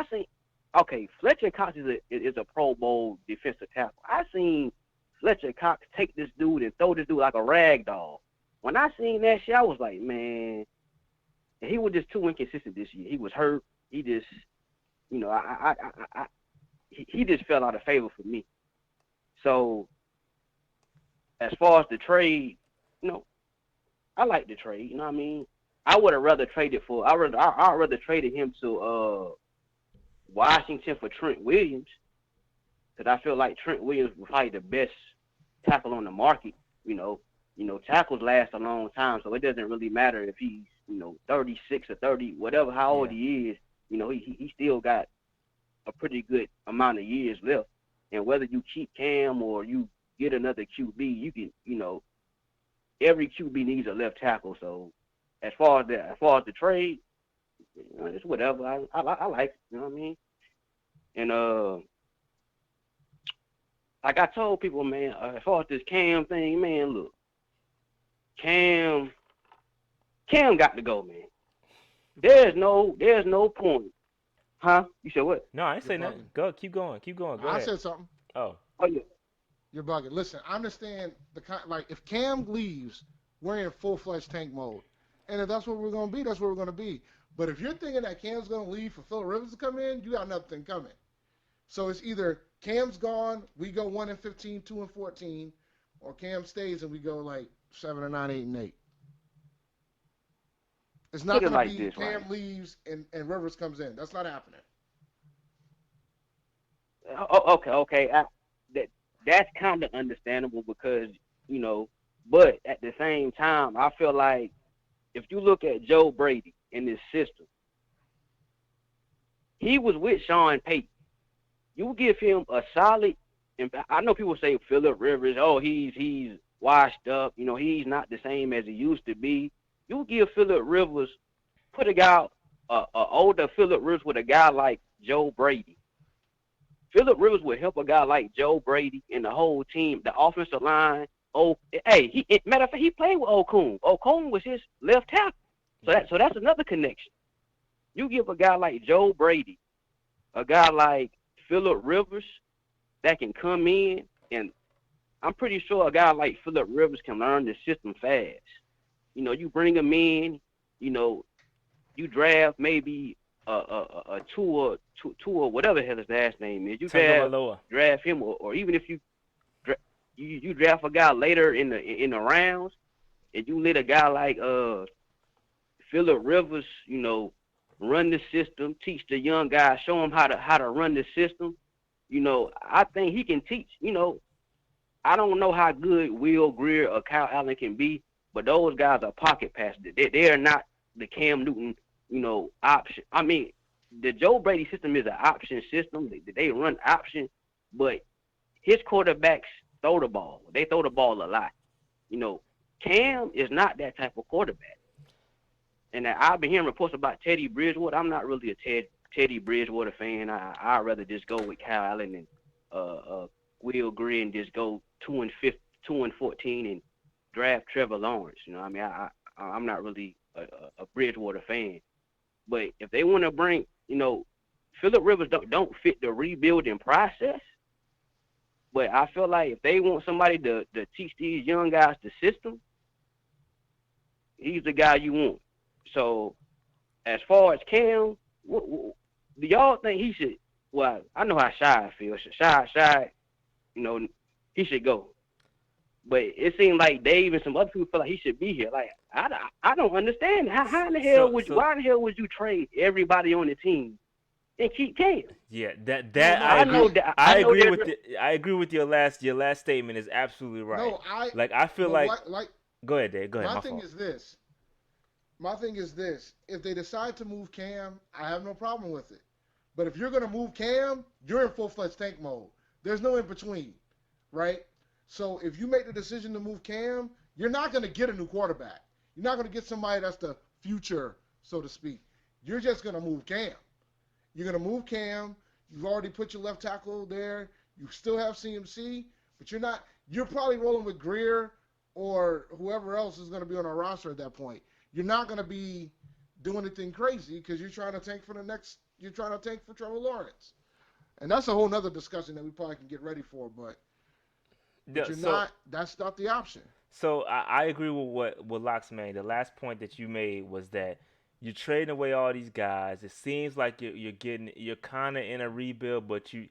okay, Fletcher Cox is a Pro Bowl defensive tackle. I seen Fletcher Cox take this dude and throw this dude like a rag doll. When I seen that shit, I was like, man, he was just too inconsistent this year. He was hurt. He just, he just fell out of favor for me. So as far as the trade, you know, I like the trade. You know what I mean? I would have rather traded for. I'd rather traded him to Washington for Trent Williams, because I feel like Trent Williams was probably the best tackle on the market. Tackles last a long time, so it doesn't really matter if he's 36 or 30, whatever how old
Yeah.
he is. He still got a pretty good amount of years left. And whether you keep Cam or you get another QB, you can every QB needs a left tackle. So as far as the trade, it's whatever. I like it, you know what I mean? And like I told people, man, as far as this Cam thing, man, look, Cam got to go, man. There's no point. Huh? You said what?
No, I ain't
You're
say nothing.
bugging.
Go, keep going, keep going. Go
I
ahead.
said something.
Oh,
Oh yeah.
You're bugging. Listen, I understand like if Cam leaves, we're in full-fledged tank mode, and if that's what we're gonna be, that's what we're gonna be. But if you're thinking that Cam's gonna leave for Phillip Rivers to come in, you got nothing coming. So it's either Cam's gone, we go 1-15, 2-14, or Cam stays and we go like 7-9, 8-8. It's not
Put it
gonna
like
be
this,
Cam
right?
leaves and Rivers comes in. That's not happening.
Okay. That's kind of understandable because but at the same time, I feel like if you look at Joe Brady in this system, he was with Sean Payton. You give him a solid. And I know people say Phillip Rivers, oh, he's washed up. He's not the same as he used to be. You give Phillip Rivers, put a guy, older Phillip Rivers with a guy like Joe Brady. Phillip Rivers would help a guy like Joe Brady and the whole team, the offensive line. Oh, hey, matter of fact, he played with Okun. Okun was his left tackle. So that's another connection. You give a guy like Joe Brady, a guy like Phillip Rivers that can come in, and I'm pretty sure a guy like Phillip Rivers can learn the system fast. You bring him in, you draft maybe a Tua, whatever the hell his last name is. You
Tagovailoa.
draft him, or even if you draft a guy later in the rounds, and you let a guy like Phillip Rivers, run the system, teach the young guys, show them how to run the system. I think he can teach. I don't know how good Will Greer or Kyle Allen can be, but those guys are pocket passers. They are not the Cam Newton, option. I mean, the Joe Brady system is an option system. They run option, but his quarterbacks throw the ball. They throw the ball a lot. Cam is not that type of quarterback. And I've been hearing reports about Teddy Bridgewater. I'm not really a Teddy Bridgewater fan. I'd rather just go with Kyle Allen and Will Greer and just go 2-14 and draft Trevor Lawrence. I mean, I'm not really a Bridgewater fan. But if they want to bring, Phillip Rivers don't fit the rebuilding process. But I feel like if they want somebody to teach these young guys the system, he's the guy you want. So as far as Cam, do y'all think he should? Well, I know how Shy feels. Shy, he should go. But it seems like Dave and some other people feel like he should be here. Like I don't understand. How in the hell why in the hell would you trade everybody on the team and keep Cam?
Yeah, that
No,
I
I
agree.
know that.
I
I know
agree
that.
with I agree with your last statement is absolutely right.
No,
Like I feel
but
like go ahead, Dave. Go ahead.
my
My
thing
fault.
is this. My thing is this. If they decide to move Cam, I have no problem with it. But if you're going to move Cam, you're in full-fledged tank mode. There's no in between, right? So if you make the decision to move Cam, you're not going to get a new quarterback. You're not going to get somebody that's the future, so to speak. You're just going to move Cam. You're going to move Cam. You've already put your left tackle there. You still have CMC, but you're not. You're probably rolling with Greer or whoever else is going to be on our roster at that point. You're not going to be doing anything crazy because you're trying to tank for the next. You're trying to tank for Trevor Lawrence. And that's a whole nother discussion that we probably can get ready for. But
Yeah,
you're
so
not. That's not the option.
I agree with what Locks made. The last point that you made was that you're trading away all these guys. It seems like you're kind of in a rebuild, but you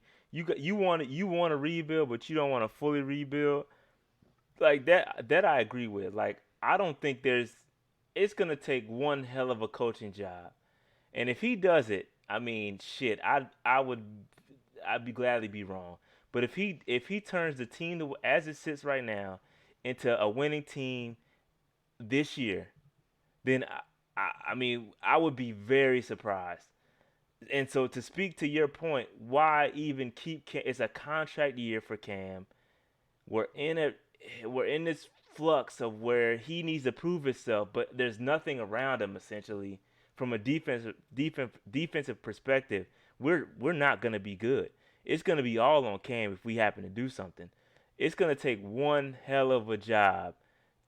want to rebuild, but you don't want to fully rebuild. Like that I agree with. Like I don't think there's. It's gonna take one hell of a coaching job, and if he does it, I mean, shit, I'd be gladly be wrong. But if he turns the team as it sits right now into a winning team this year, then I mean I would be very surprised. And so to speak to your point, why even keep Cam? It's a contract year for Cam. We're in a we're in this flux of where he needs to prove himself, but there's nothing around him essentially from a defensive perspective. We're not gonna be good. It's gonna be all on Cam if we happen to do something. It's gonna take one hell of a job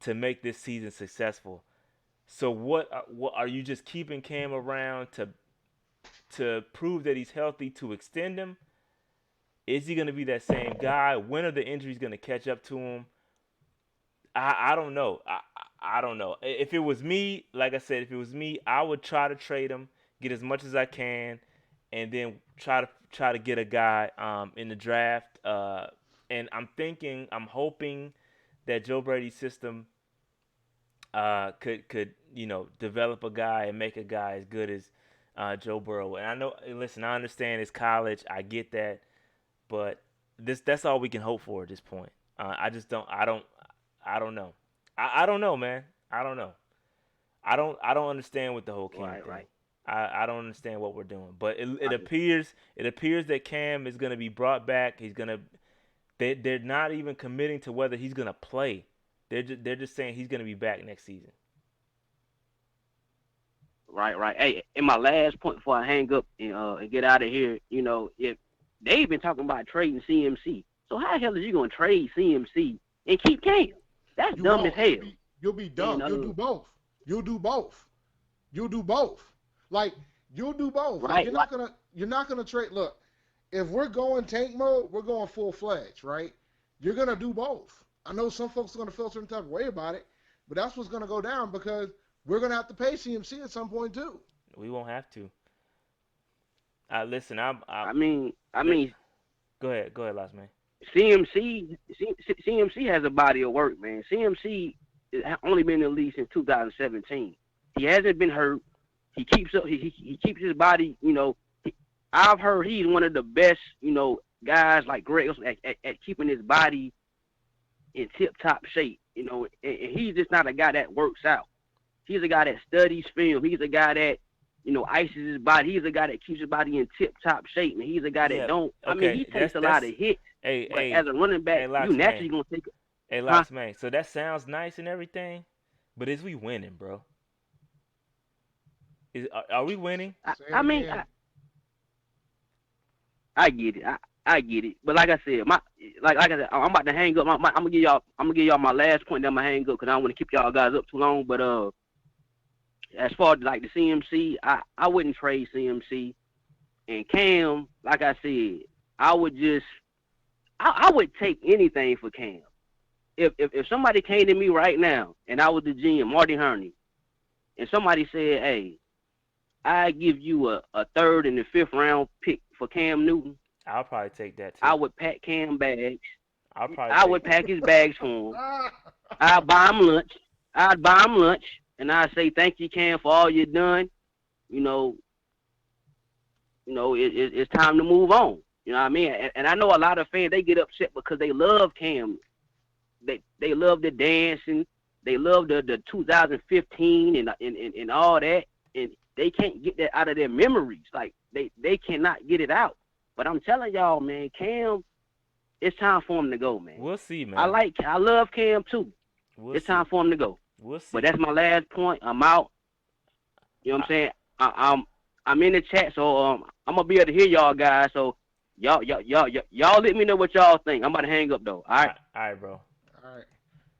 to make this season successful. So what are you just keeping Cam around to prove that he's healthy to extend him? Is he gonna be that same guy? When are the injuries gonna catch up to him? I don't know. I don't know. If it was me, like I said, if it was me, I would try to trade him, get as much as I can, and then try to get a guy in the draft. And I'm hoping that Joe Brady's system could develop a guy and make a guy as good as Joe Burrow. And I know, listen, I understand it's college, I get that, but that's all we can hope for at this point. I just don't. I don't know. I don't know, man. I don't know. I don't understand with the whole Cam
Right,
thing.
right.
I don't understand what we're doing. But it
Right.
appears that Cam is gonna be brought back. They're not even committing to whether he's gonna play. They're just saying he's gonna be back next season.
Right, right. Hey, in my last point before I hang up and get out of here, if they've been talking about trading CMC, so how the hell is you gonna trade CMC and keep Cam? That's
You
dumb as
won't.
hell.
You'll be
You
dumb. You'll do
know,
both. You'll do both. You'll do both. Like you'll do both. Like
right, right,
you're not gonna trade. Look, if we're going tank mode, we're going full fledged, right? You're gonna do both. I know some folks are gonna feel a certain type of way about it, but that's what's gonna go down because we're gonna have to pay CMC at some point too.
We won't have to. Listen,
I mean, I
let,
mean,
go ahead, last man.
CMC has a body of work, man. CMC has only been in the league since 2017. He hasn't been hurt. He keeps up. He keeps his body. I've heard he's one of the best. Guys like Greg at keeping his body in tip top shape. And he's just not a guy that works out. He's a guy that studies film. He's a guy that ices his body. He's a guy that keeps his body in tip top shape. And he's a guy that
Yeah.
don't. I mean,
Okay.
he takes a lot of hits.
Hey,
But
hey,
as a running back,
hey, Locks
you naturally
man.
gonna take.
Hey,
Huh?
Locks man. So that sounds nice and everything, but is we winning, bro? Are we winning?
Say it
I mean,
again.
I get it. I get it. But like I said, like I said, I'm about to hang up. I'm gonna give y'all my last point. Then I'm gonna hang up because I don't want to keep y'all guys up too long. But as far as like the CMC, I wouldn't trade CMC and Cam. Like I said, I would just I would take anything for Cam. If somebody came to me right now and I was the GM, Marty Herney, and somebody said, "Hey, I give you a third and a fifth round pick for Cam Newton,"
I'll probably take that
I
too.
would pack Cam bags.
I'll probably
I
take
would
that.
pack his bags for him.
Ah,
I'd buy him lunch. I'd buy him lunch, and I'd say, "Thank you, Cam, for all you've done. You know, it's time to move on." You know what I mean? And I know a lot of fans, they get upset because they love Cam. They love the dancing. They love the 2015 and all that, and they can't get that out of their memories. Like they cannot get it out. But I'm telling y'all, man, Cam, it's time for him to go, man.
We'll see, man.
I love Cam too.
We'll
It's
see.
time for him to go.
We'll see.
But that's my last point. I'm out. You know what I'm saying? I'm in the chat, so I'm gonna be able to hear y'all guys. So y'all let me know what y'all think. I'm about to hang up though. All right.
All right, bro.
all right.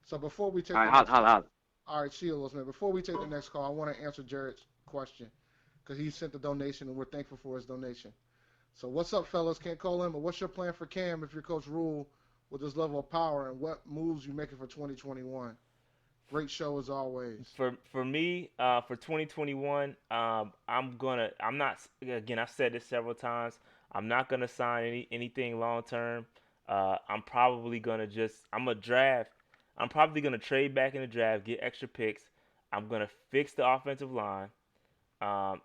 So before we take
All
the
right.
next
Holla.
all right, Shields, man. Before we take the next call, I want to answer Jared's question because he sent the donation and we're thankful for his donation. So what's up, fellas? Can't call in, but what's your plan for Cam if you're Coach Rule with this level of power, and what moves you making for 2021? Great show as always.
For me, for 2021, I'm not again. I've said this several times. I'm not gonna sign anything long term. I'm probably gonna I'm gonna draft. I'm probably gonna trade back in the draft, get extra picks. I'm gonna fix the offensive line.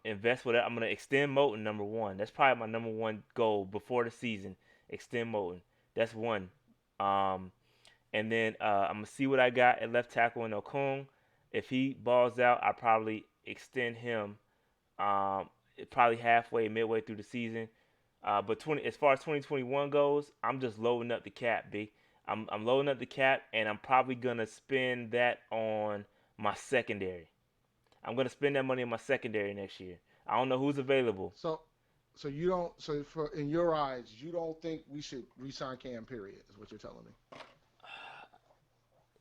Invest with it. I'm gonna extend Moten number one. That's probably my number one goal before the season. Extend Moten. That's one. Um, and then I'm gonna see what I got at left tackle in Okun. If he balls out, I probably extend him. Probably halfway, midway through the season. But as far as 2021 goes, I'm just loading up the cap, B. I'm loading up the cap, and I'm probably gonna spend that on my secondary. I'm gonna spend that money on my secondary next year. I don't know who's available.
So you don't. So for in your eyes, you don't think we should re-sign Cam? Period. Is what you're telling me.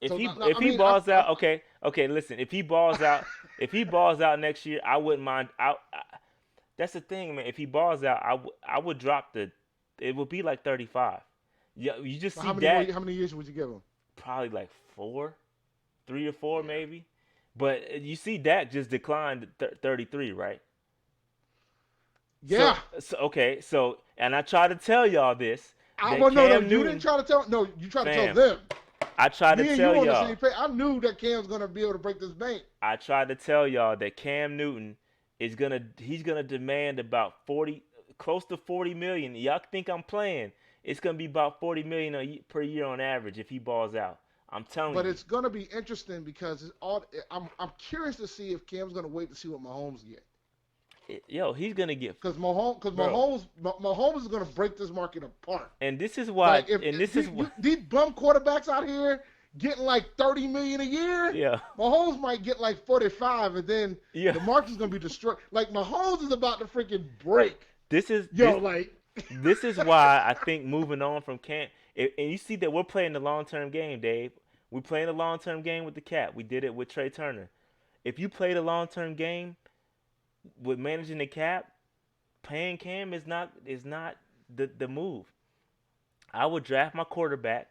If
So,
he
no,
if
I
he
mean,
balls out, okay. Listen, if he balls out, if he balls out next year, I wouldn't mind. That's the thing, man. If he balls out, I would drop the. It would be like 35. Yeah, you just
Well,
see Dak
how many years would you give him?
probably like 3 or 4
Yeah.
maybe. But you see Dak just declined to 33, right?
Yeah.
And I try to tell y'all this that
Well, no,
Cam
you didn't
Newton,
try to tell. No, you tried to tell
fam,
them.
I tried to
Me and
tell
you on the
y'all.
same page. I knew that Cam's gonna be able to break this bank.
I tried to tell y'all that Cam Newton he's gonna demand about 40, close to 40 million. Y'all think I'm playing? It's gonna be about 40 million per year on average if he balls out. I'm telling
But
you.
it's gonna be interesting because I'm curious to see if Cam's gonna wait to see what Mahomes get.
Yo, he's gonna get
Because
bro.
Mahomes is gonna break this market apart.
And this is why.
Like if,
And
if
this is why.
these bum quarterbacks out here getting like 30 million a year,
Yeah,
Mahomes might get like 45, and then
yeah.
the market's gonna be destroyed. Like Mahomes is about to freaking break.
This is
Yo,
this
like
this is why I think moving on from Cam. And you see that we're playing the long term game, Dave. We're playing the long term game with the Cap. We did it with Trey Turner. If you play the long term game with managing the cap, paying Cam is not the move. I would draft my quarterback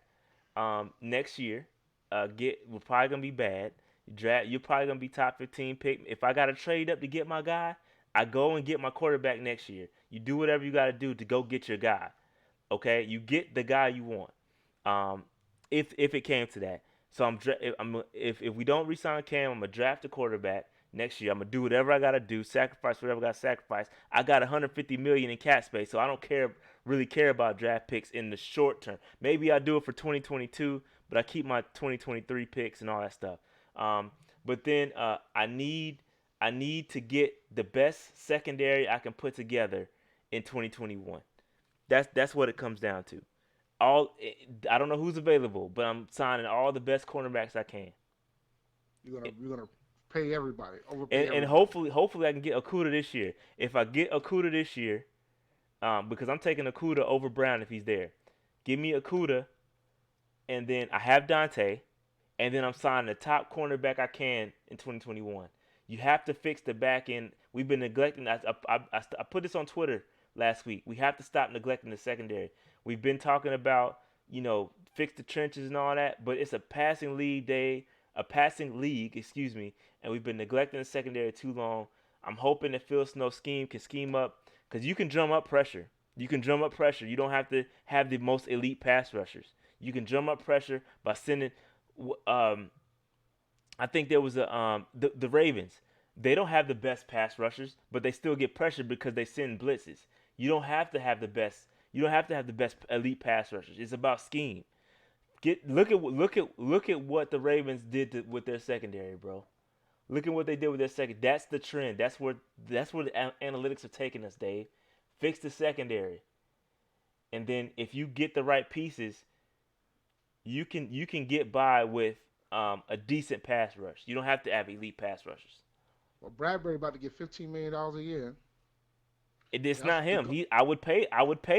next year. We're probably gonna be bad. You're probably gonna be top 15 pick. If I gotta trade up to get my guy, I go and get my quarterback next year. You do whatever you gotta do to go get your guy. Okay, you get the guy you want. Um, if it came to that, so if we don't resign Cam, I'm gonna draft a quarterback next year. I'm gonna do whatever I gotta do, sacrifice whatever I gotta sacrifice. I got 150 million in cap space, so I don't really care about draft picks in the short term. Maybe I do it for 2022, but I keep my 2023 picks and all that stuff. Um, but then I need to get the best secondary I can put together in 2021. That's what it comes down to. I don't know who's available, but I'm signing all the best cornerbacks I can,
you're gonna pay everybody, overpay
and
everybody.
hopefully I can get Okuda this year. If I get Okuda this year, because I'm taking Okuda over Brown if he's there. Give me Okuda, and then I have Dante, and then I'm signing the top cornerback I can in 2021. You have to fix the back end. We've been neglecting. I put this on Twitter last week. We have to stop neglecting the secondary. We've been talking about fix the trenches and all that, but it's a passing league, excuse me, and we've been neglecting the secondary too long. I'm hoping that Phil Snow can scheme up because you can drum up pressure. You can drum up pressure. You don't have to have the most elite pass rushers. You can drum up pressure by sending. I think there was the Ravens. They don't have the best pass rushers, but they still get pressure because they send blitzes. You don't have to have the best. You don't have to have the best elite pass rushers. It's about scheme. Look at what the Ravens did with their secondary, bro. Look at what they did with their second. That's the trend. That's where the analytics are taking us, Dave. Fix the secondary, and then if you get the right pieces, you can get by with a decent pass rush. You don't have to have elite pass rushers.
Well, Bradbury about to get $15 million a year.
It's
That's
not him. I would pay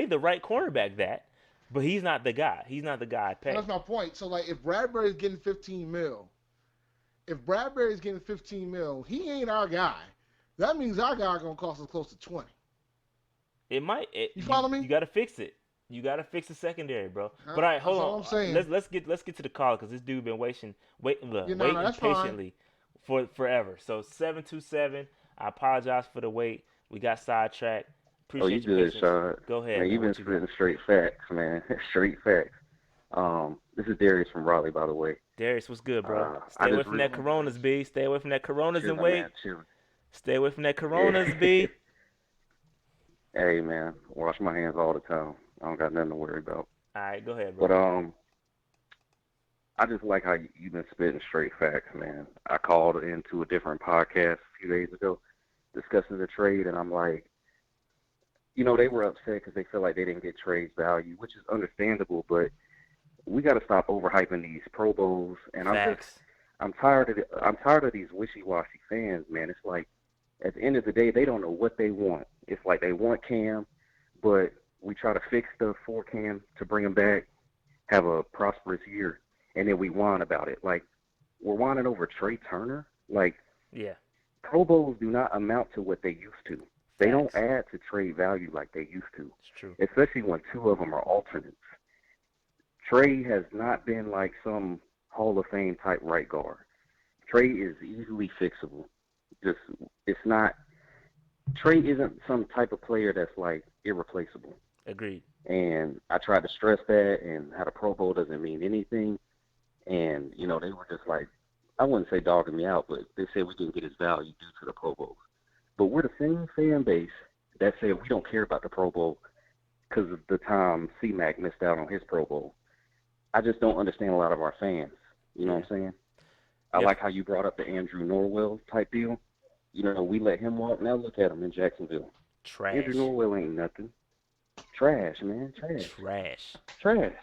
the right cornerback that, but he's not the guy. He's not the guy I'd pay.
That's my point. So like, if Bradbury's getting 15 mil, he ain't our guy. That means our guy gonna cost us close to 20.
It might.
You follow me?
You got to fix it. You got to fix the secondary, bro. But
Huh?
all right, hold
That's
on.
all I'm saying.
Let's get to the call because this dude been
Yeah, no,
waiting
that's fine.
patiently for forever. So 727. I apologize for the wait. We got sidetracked.
Oh, you
Appreciate your
good,
patience.
Shad.
Go ahead,
Man,
man.
you've been
What you got?
spitting straight facts, man. Straight facts. This is Darius from Raleigh, by the way.
Darius, what's good, bro?
I
Stay away
just
from
re-
that
Going on,
Coronas,
Darius?
B. Stay away from that Coronas and
chilling, man,
wait.
chilling.
Stay away from that
Yeah.
Coronas, B.
Hey, man, wash my hands all the time. I don't got nothing to worry about.
All right, go ahead,
But
bro.
I just like how you've been spitting straight facts, man. I called into a different podcast a few days ago discussing the trade, and I'm like, they were upset because they feel like they didn't get trade value, which is understandable, but we got to stop overhyping these Pro Bowls, and
Facts.
I'm tired of these wishy-washy fans, man. It's like at the end of the day, they don't know what they want. It's like they want Cam, but we try to fix stuff for Cam to bring him back, have a prosperous year, and then we whine about it. Like we're whining over Trey Turner. Like
Yeah.
Pro Bowls do not amount to what they used to. They don't
Facts.
add to trade value like they used to,
It's true.
especially when two of them are alternates. Trey has not been like some Hall of Fame type right guard. Trey is easily fixable. Just it's not. Trey isn't some type of player that's like irreplaceable.
Agreed.
And I tried to stress that, and how the Pro Bowl doesn't mean anything. And they were just like, I wouldn't say dogging me out, but they said we didn't get his value due to the Pro Bowl. But we're the same fan base that said we don't care about the Pro Bowl because of the time C-Mac missed out on his Pro Bowl. I just don't understand a lot of our fans. You know what I'm saying? I
Yep.
like how you brought up the Andrew Norwell type deal. We let him walk. Now look at him in Jacksonville.
Trash.
Andrew Norwell ain't nothing. Trash, man. Trash.
Trash.
Trash.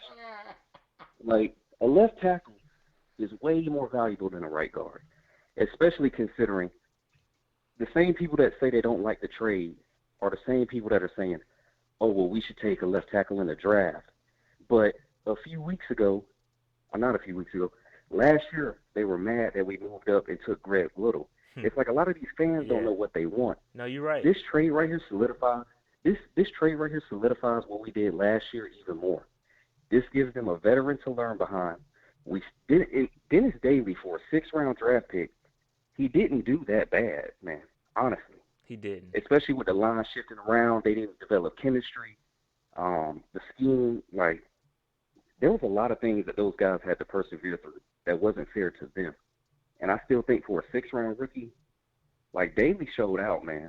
Like, a left tackle is way more valuable than a right guard, especially considering the same people that say they don't like the trade are the same people that are saying, oh, well, we should take a left tackle in the draft. But a few weeks ago, or not a few weeks ago, last year, they were mad that we moved up and took Greg Little. It's like a lot of these fans don't know what they want.
No, you're right.
This trade right here solidifies what we did last year even more. This gives them a veteran to learn behind. Dennis Daly, for a 6th-round draft pick, he didn't do that bad, man, honestly.
He didn't.
Especially with the line shifting around. They didn't develop chemistry. The scheme, like, there was a lot of things that those guys had to persevere through that wasn't fair to them. And I still think for a 6th-round rookie, like, Daly showed out, man.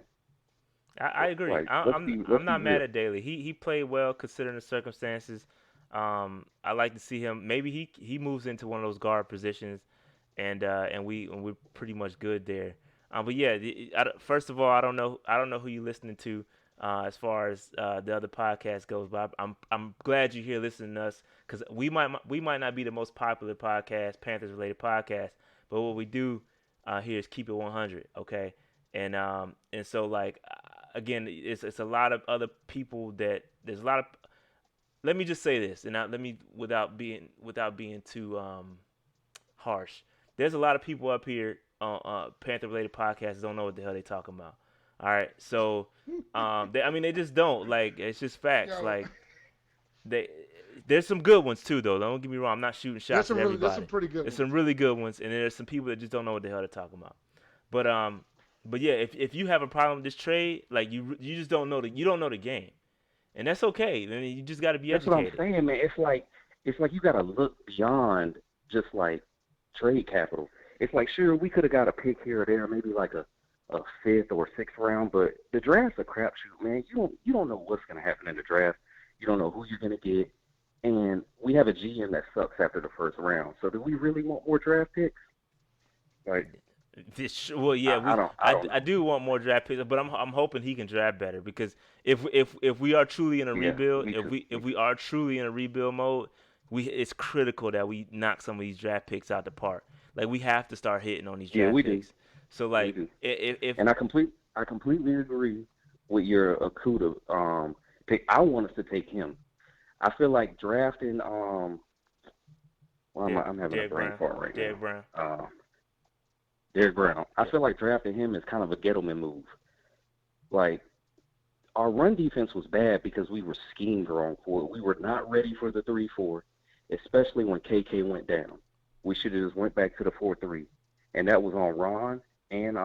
I agree.
Like,
I'm not mad at Daly. He played well considering the circumstances. I like to see him. Maybe he moves into one of those guard positions, and we're pretty much good there. But yeah, first of all, I don't know who you're listening to as far as the other podcast goes. But I'm glad you're here listening to us because we might not be the most popular podcast, Panthers related podcast, but what we do here is keep it 100, okay? And so like again, it's a lot of other people that there's a lot of. Let me just say this, and let me without being too harsh. There's a lot of people up here on Panther related podcasts don't know what the hell they talking about. All right, so they just don't. Like, it's just facts.
Yo.
Like, there's some good ones too, though. Don't get me wrong. I'm not shooting shots at everybody.
There's some pretty good
There's
ones.
some really good ones, and there's some people that just don't know what the hell they're talking about. But yeah, if you have a problem with this trade, like you just don't know the game, and that's okay. Then you just got to be
That's
educated.
what I'm saying, man. It's like you got to look beyond just like trade capital. It's like, sure, we could have got a pick here or there, maybe like a 5th or 6th round, but the draft's a crapshoot, man. You don't know what's going to happen in the draft. You don't know who you're going to get, and we have a GM that sucks after the 1st round. So do we really want more draft picks? Like,
Well, yeah,
I
do want more draft picks, but I'm hoping he can draft better because if we are truly in a rebuild,
me too.
if we are truly in a rebuild mode, it's critical that we knock some of these draft picks out the park. Like, we have to start hitting on these draft
we do.
picks. So like,
do.
if
And I completely agree with your Okuda pick. I want us to take him. I feel like drafting I'm having a brain fart right
Derrick
now.
Brown.
Derrick Brown. I feel like drafting him is kind of a Gettleman move. Like, our run defense was bad because we were schemed wrong for it. We were not ready for the 3-4, especially when KK went down. We should have just went back to the 4-3, and that was on Ron and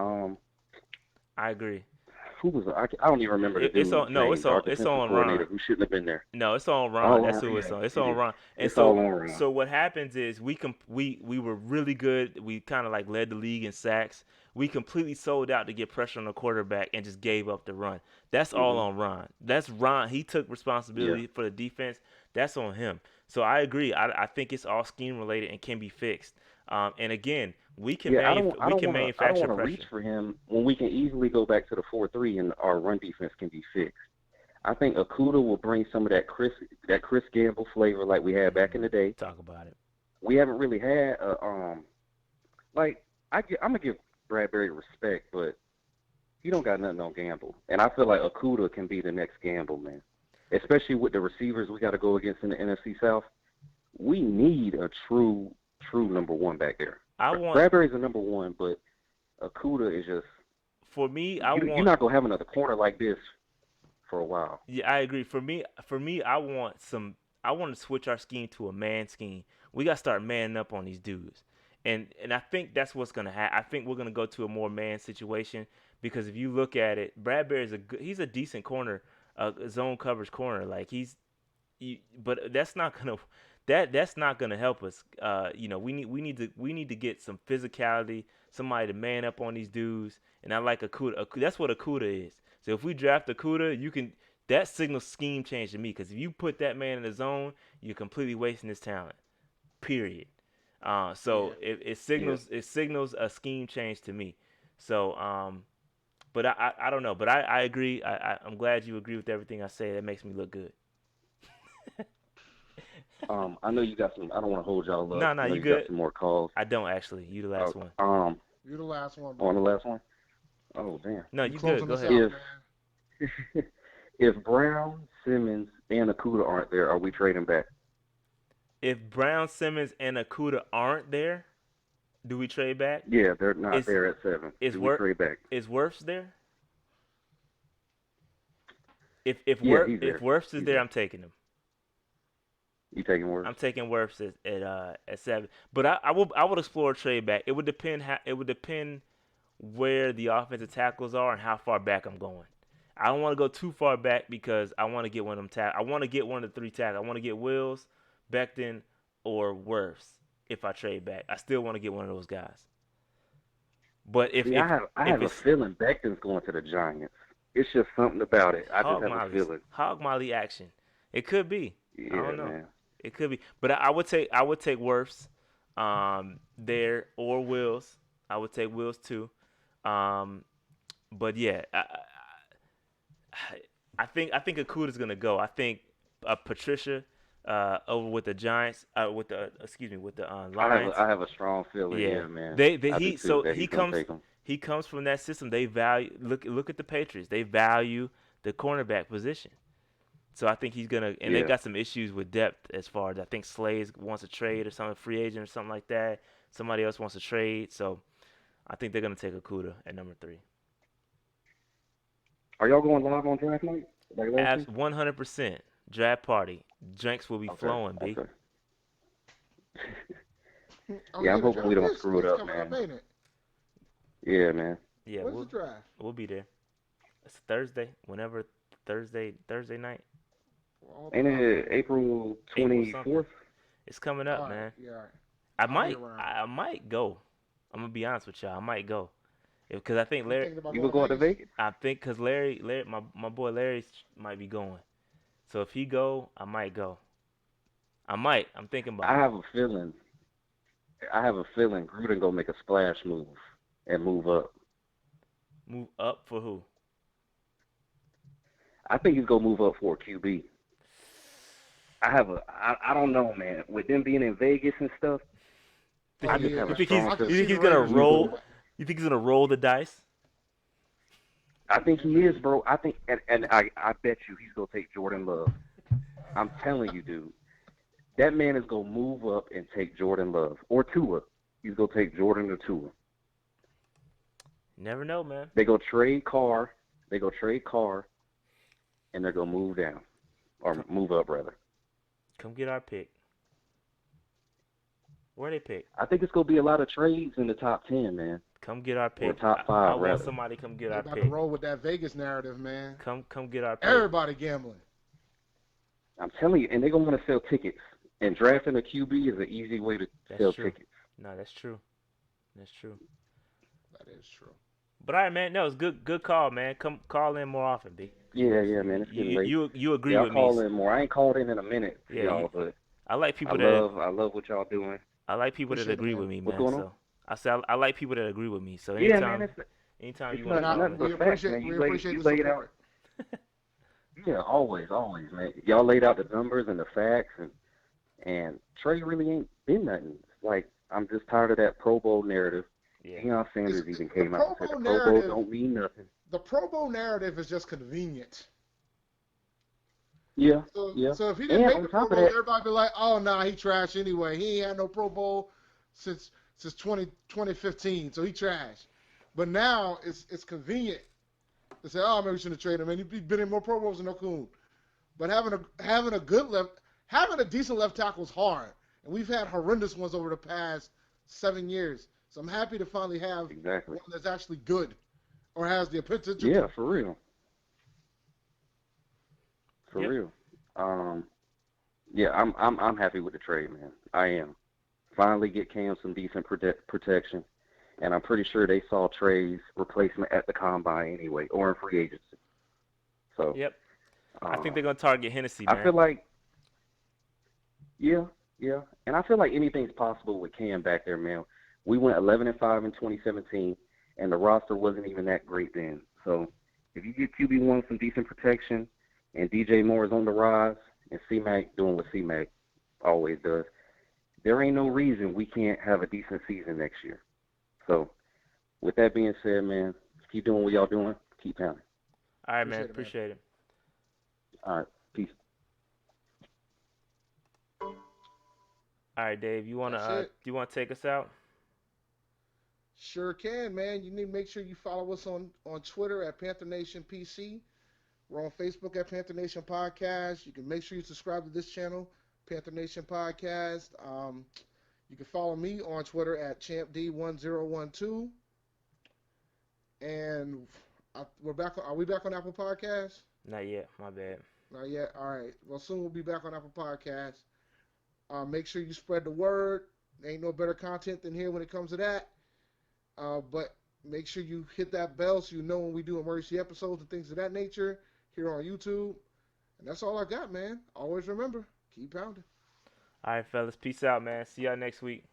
I agree.
who was I don't even remember the
It's
dude's
on no,
name. Our
it's
defensive
on
coordinator
Ron.
who shouldn't have been there.
No, it's on Ron.
All
That's
on,
who it's
yeah,
on. It's
it
on
is.
Ron. And
It's all on Ron.
so what happens is we were really good. We kind of like led the league in sacks. We completely sold out to get pressure on the quarterback and just gave up the run. That's all on Ron. That's Ron. He took responsibility for the defense. That's on him. So I agree. I think it's all scheme related and can be fixed. And again, we can
Yeah, I don't
manufacture
want to
pressure.
reach for him when we can easily go back to the 4-3 and our run defense can be fixed. I think Okuda will bring some of that Chris Gamble flavor like we had back in the day.
Talk about it.
We haven't really had I'm gonna give Bradbury respect, but he don't got nothing on Gamble, and I feel like Okuda can be the next Gamble, man. Especially with the receivers we got to go against in the NFC South. We need a true number one back there. Bradbury's a number one, but Okuda is just.
For me,
you're not gonna have another corner like this for a while.
Yeah, I agree. For me, I want to switch our scheme to a man scheme. We got to start manning up on these dudes. And I think that's what's going to happen. I think we're going to go to a more man situation because if you look at it, Bradbury's he's a decent corner, zone coverage corner. Like but that's not going to that's not going to help us. We need to get some physicality, somebody to man up on these dudes. And I like Okuda. That's what Okuda is. So if we draft Okuda, that signals scheme change to me because if you put that man in the zone, you're completely wasting his talent. Period. It signals a scheme change to me. So but I don't know. But I agree. I'm glad you agree with everything I say. That makes me look good.
I know you got some. I don't want to hold y'all up.
No, you
good.
got
some more calls.
I don't actually. You the last one.
You're the last one. Bro.
On the last one. Oh damn.
No, you good. Go ahead.
If Brown, Simmons, and Okuda aren't there, are we trading back?
If Brown, Simmons, and Okuda aren't there, do we trade back?
Yeah, they're not there at 7. Do we trade back?
Is Wirfs there? If
there.
Wirfs is there, I'm taking him.
You taking Wirfs?
I'm taking Wirfs at 7. But I would explore a trade back. It would depend where the offensive tackles are and how far back I'm going. I don't want to go too far back because I want to get one of them I want to get one of the 3 tackles. I want to get Wills, Becton, or Wirfs if I trade back. I still want to get one of those guys. But
I have a feeling Becton's going to the Giants. It's just something about it. I just have a feeling.
Hog Molly action. It could be.
Yeah,
I don't know.
Man.
It could be. But I would take Wirfs there or Wills. I would take Wills too. But yeah, I think Okuda's gonna go. I think Patricia over with the Giants with the Lions.
I have a strong feeling. Yeah, man.
He comes from that system. They value look at the Patriots. They value the cornerback position. So I think he's gonna and they got some issues with depth as far as I think Slays wants to trade or something, free agent or something like that. Somebody else wants to trade. So I think they're gonna take Okuda at number 3.
Are y'all going live on draft night?
100% draft party. Drinks will be flowing, B.
Okay. I'm hoping we don't screw it up, man. Yeah, man.
Yeah,
when's the draft?
We'll be there. It's Thursday. Whenever Thursday night.
Ain't it April 24th?
It's coming up, man.
Yeah. All right.
I might go. I'm gonna be honest with y'all. I might go. Because I think Larry.
You were going to Vegas?
I think because Larry, my boy Larry might be going. So if he go, I might go. I'm thinking about.
I have a feeling Gruden gonna make a splash move and move up.
Move up for who?
I think he's gonna move up for a QB. I don't know, man. With them being in Vegas and stuff, I just have a strong feeling.
You think he's gonna roll? You think he's gonna roll the dice?
I think he is, bro. I think, and I bet you he's gonna take Jordan Love. I'm telling you, dude. That man is gonna move up and take Jordan Love or Tua. He's gonna take Jordan or Tua.
Never know, man.
They go trade Carr. and they're gonna move down or move up rather.
Come get our pick. Where they pick?
I think it's gonna be a lot of trades in the top 10, man,
Come get our
or
pick.
top
I
five
want
rather.
somebody come get
They
our
about to
pick.
roll with that Vegas narrative, man.
Come get our pick.
Everybody gambling.
I'm telling you, and they're gonna want to sell tickets. And drafting a QB is an easy way to
That's
sell
true.
tickets.
No, that's true. That's true.
That is true.
But all right, man. No, it's good call, man. Come call in more often, B.
Yeah, man, it's getting late.
You agree
Yeah, I'll
with me?
call in more. I ain't called in a minute for
Yeah,
y'all, but
I like
I
people that
love what y'all doing.
that
Appreciate it,
agree
man.
with me,
What's
man.
going on?
So I say I like people that agree with me. So
Yeah, man,
anytime
it's
you want
And
to
not
call
nothing
in,
but
we
facts,
appreciate
man.
we
You
appreciate the
laid it out.
support.
Yeah, always, man. Y'all laid out the numbers and the facts, and Trey really ain't been nothing. Like, I'm just tired of that Pro Bowl narrative.
yeah,
Deion Sanders
It's-
even
the
came out and
Pro
said the
Bowl
Pro Bowl
narrative-
don't mean nothing.
The Pro Bowl narrative is just convenient.
Yeah,
So,
yeah.
so if he didn't
And
make
on
the Pro
top of
Bowl,
that,
everybody be like, "Oh, nah, he trash anyway. He ain't had no Pro Bowl since 2015, so he trash." But now it's convenient to say, "Oh, maybe we shouldn't have traded him. Man, he's been in more Pro Bowls than Okun." But having a decent left tackle is hard, and we've had horrendous ones over the past 7 years. So I'm happy to finally have
exactly.
one that's actually good or has the potential.
Yeah, for real. For
Yep.
real. Yeah, I'm happy with the trade, man. I am. Finally get Cam some decent protection, and I'm pretty sure they saw Trey's replacement at the combine anyway, or in free agency. So
yep. I think they're gonna target Hennessy, man.
I feel like, yeah, and I feel like anything's possible with Cam back there, man. We went 11-5 in 2017, and the roster wasn't even that great then. So if you get QB1 some decent protection, and DJ Moore is on the rise, and C-Mac doing what C-Mac always does, there ain't no reason we can't have a decent season next year. So with that being said, man, keep doing what y'all doing. Keep pounding.
All right, man.
Appreciate it, man.
Appreciate it.
All right, peace.
All right, Dave. You wanna
That's it.
do you wanna take us out?
Sure can, man. You need to make sure you follow us on Twitter at Panther Nation PC. We're on Facebook at Panther Nation Podcast. You can make sure you subscribe to this channel, Panther Nation Podcast. You can follow me on Twitter at ChampD1012. And we're back. Are we back on Apple Podcasts?
Not yet. My bad.
Not yet. All right. Well, soon we'll be back on Apple Podcasts. Make sure you spread the word. There ain't no better content than here when it comes to that. But make sure you hit that bell so you know when we do emergency episodes and things of that nature here on YouTube. And that's all I got, man. Always remember, keep pounding.
All right, fellas. Peace out, man. See y'all next week.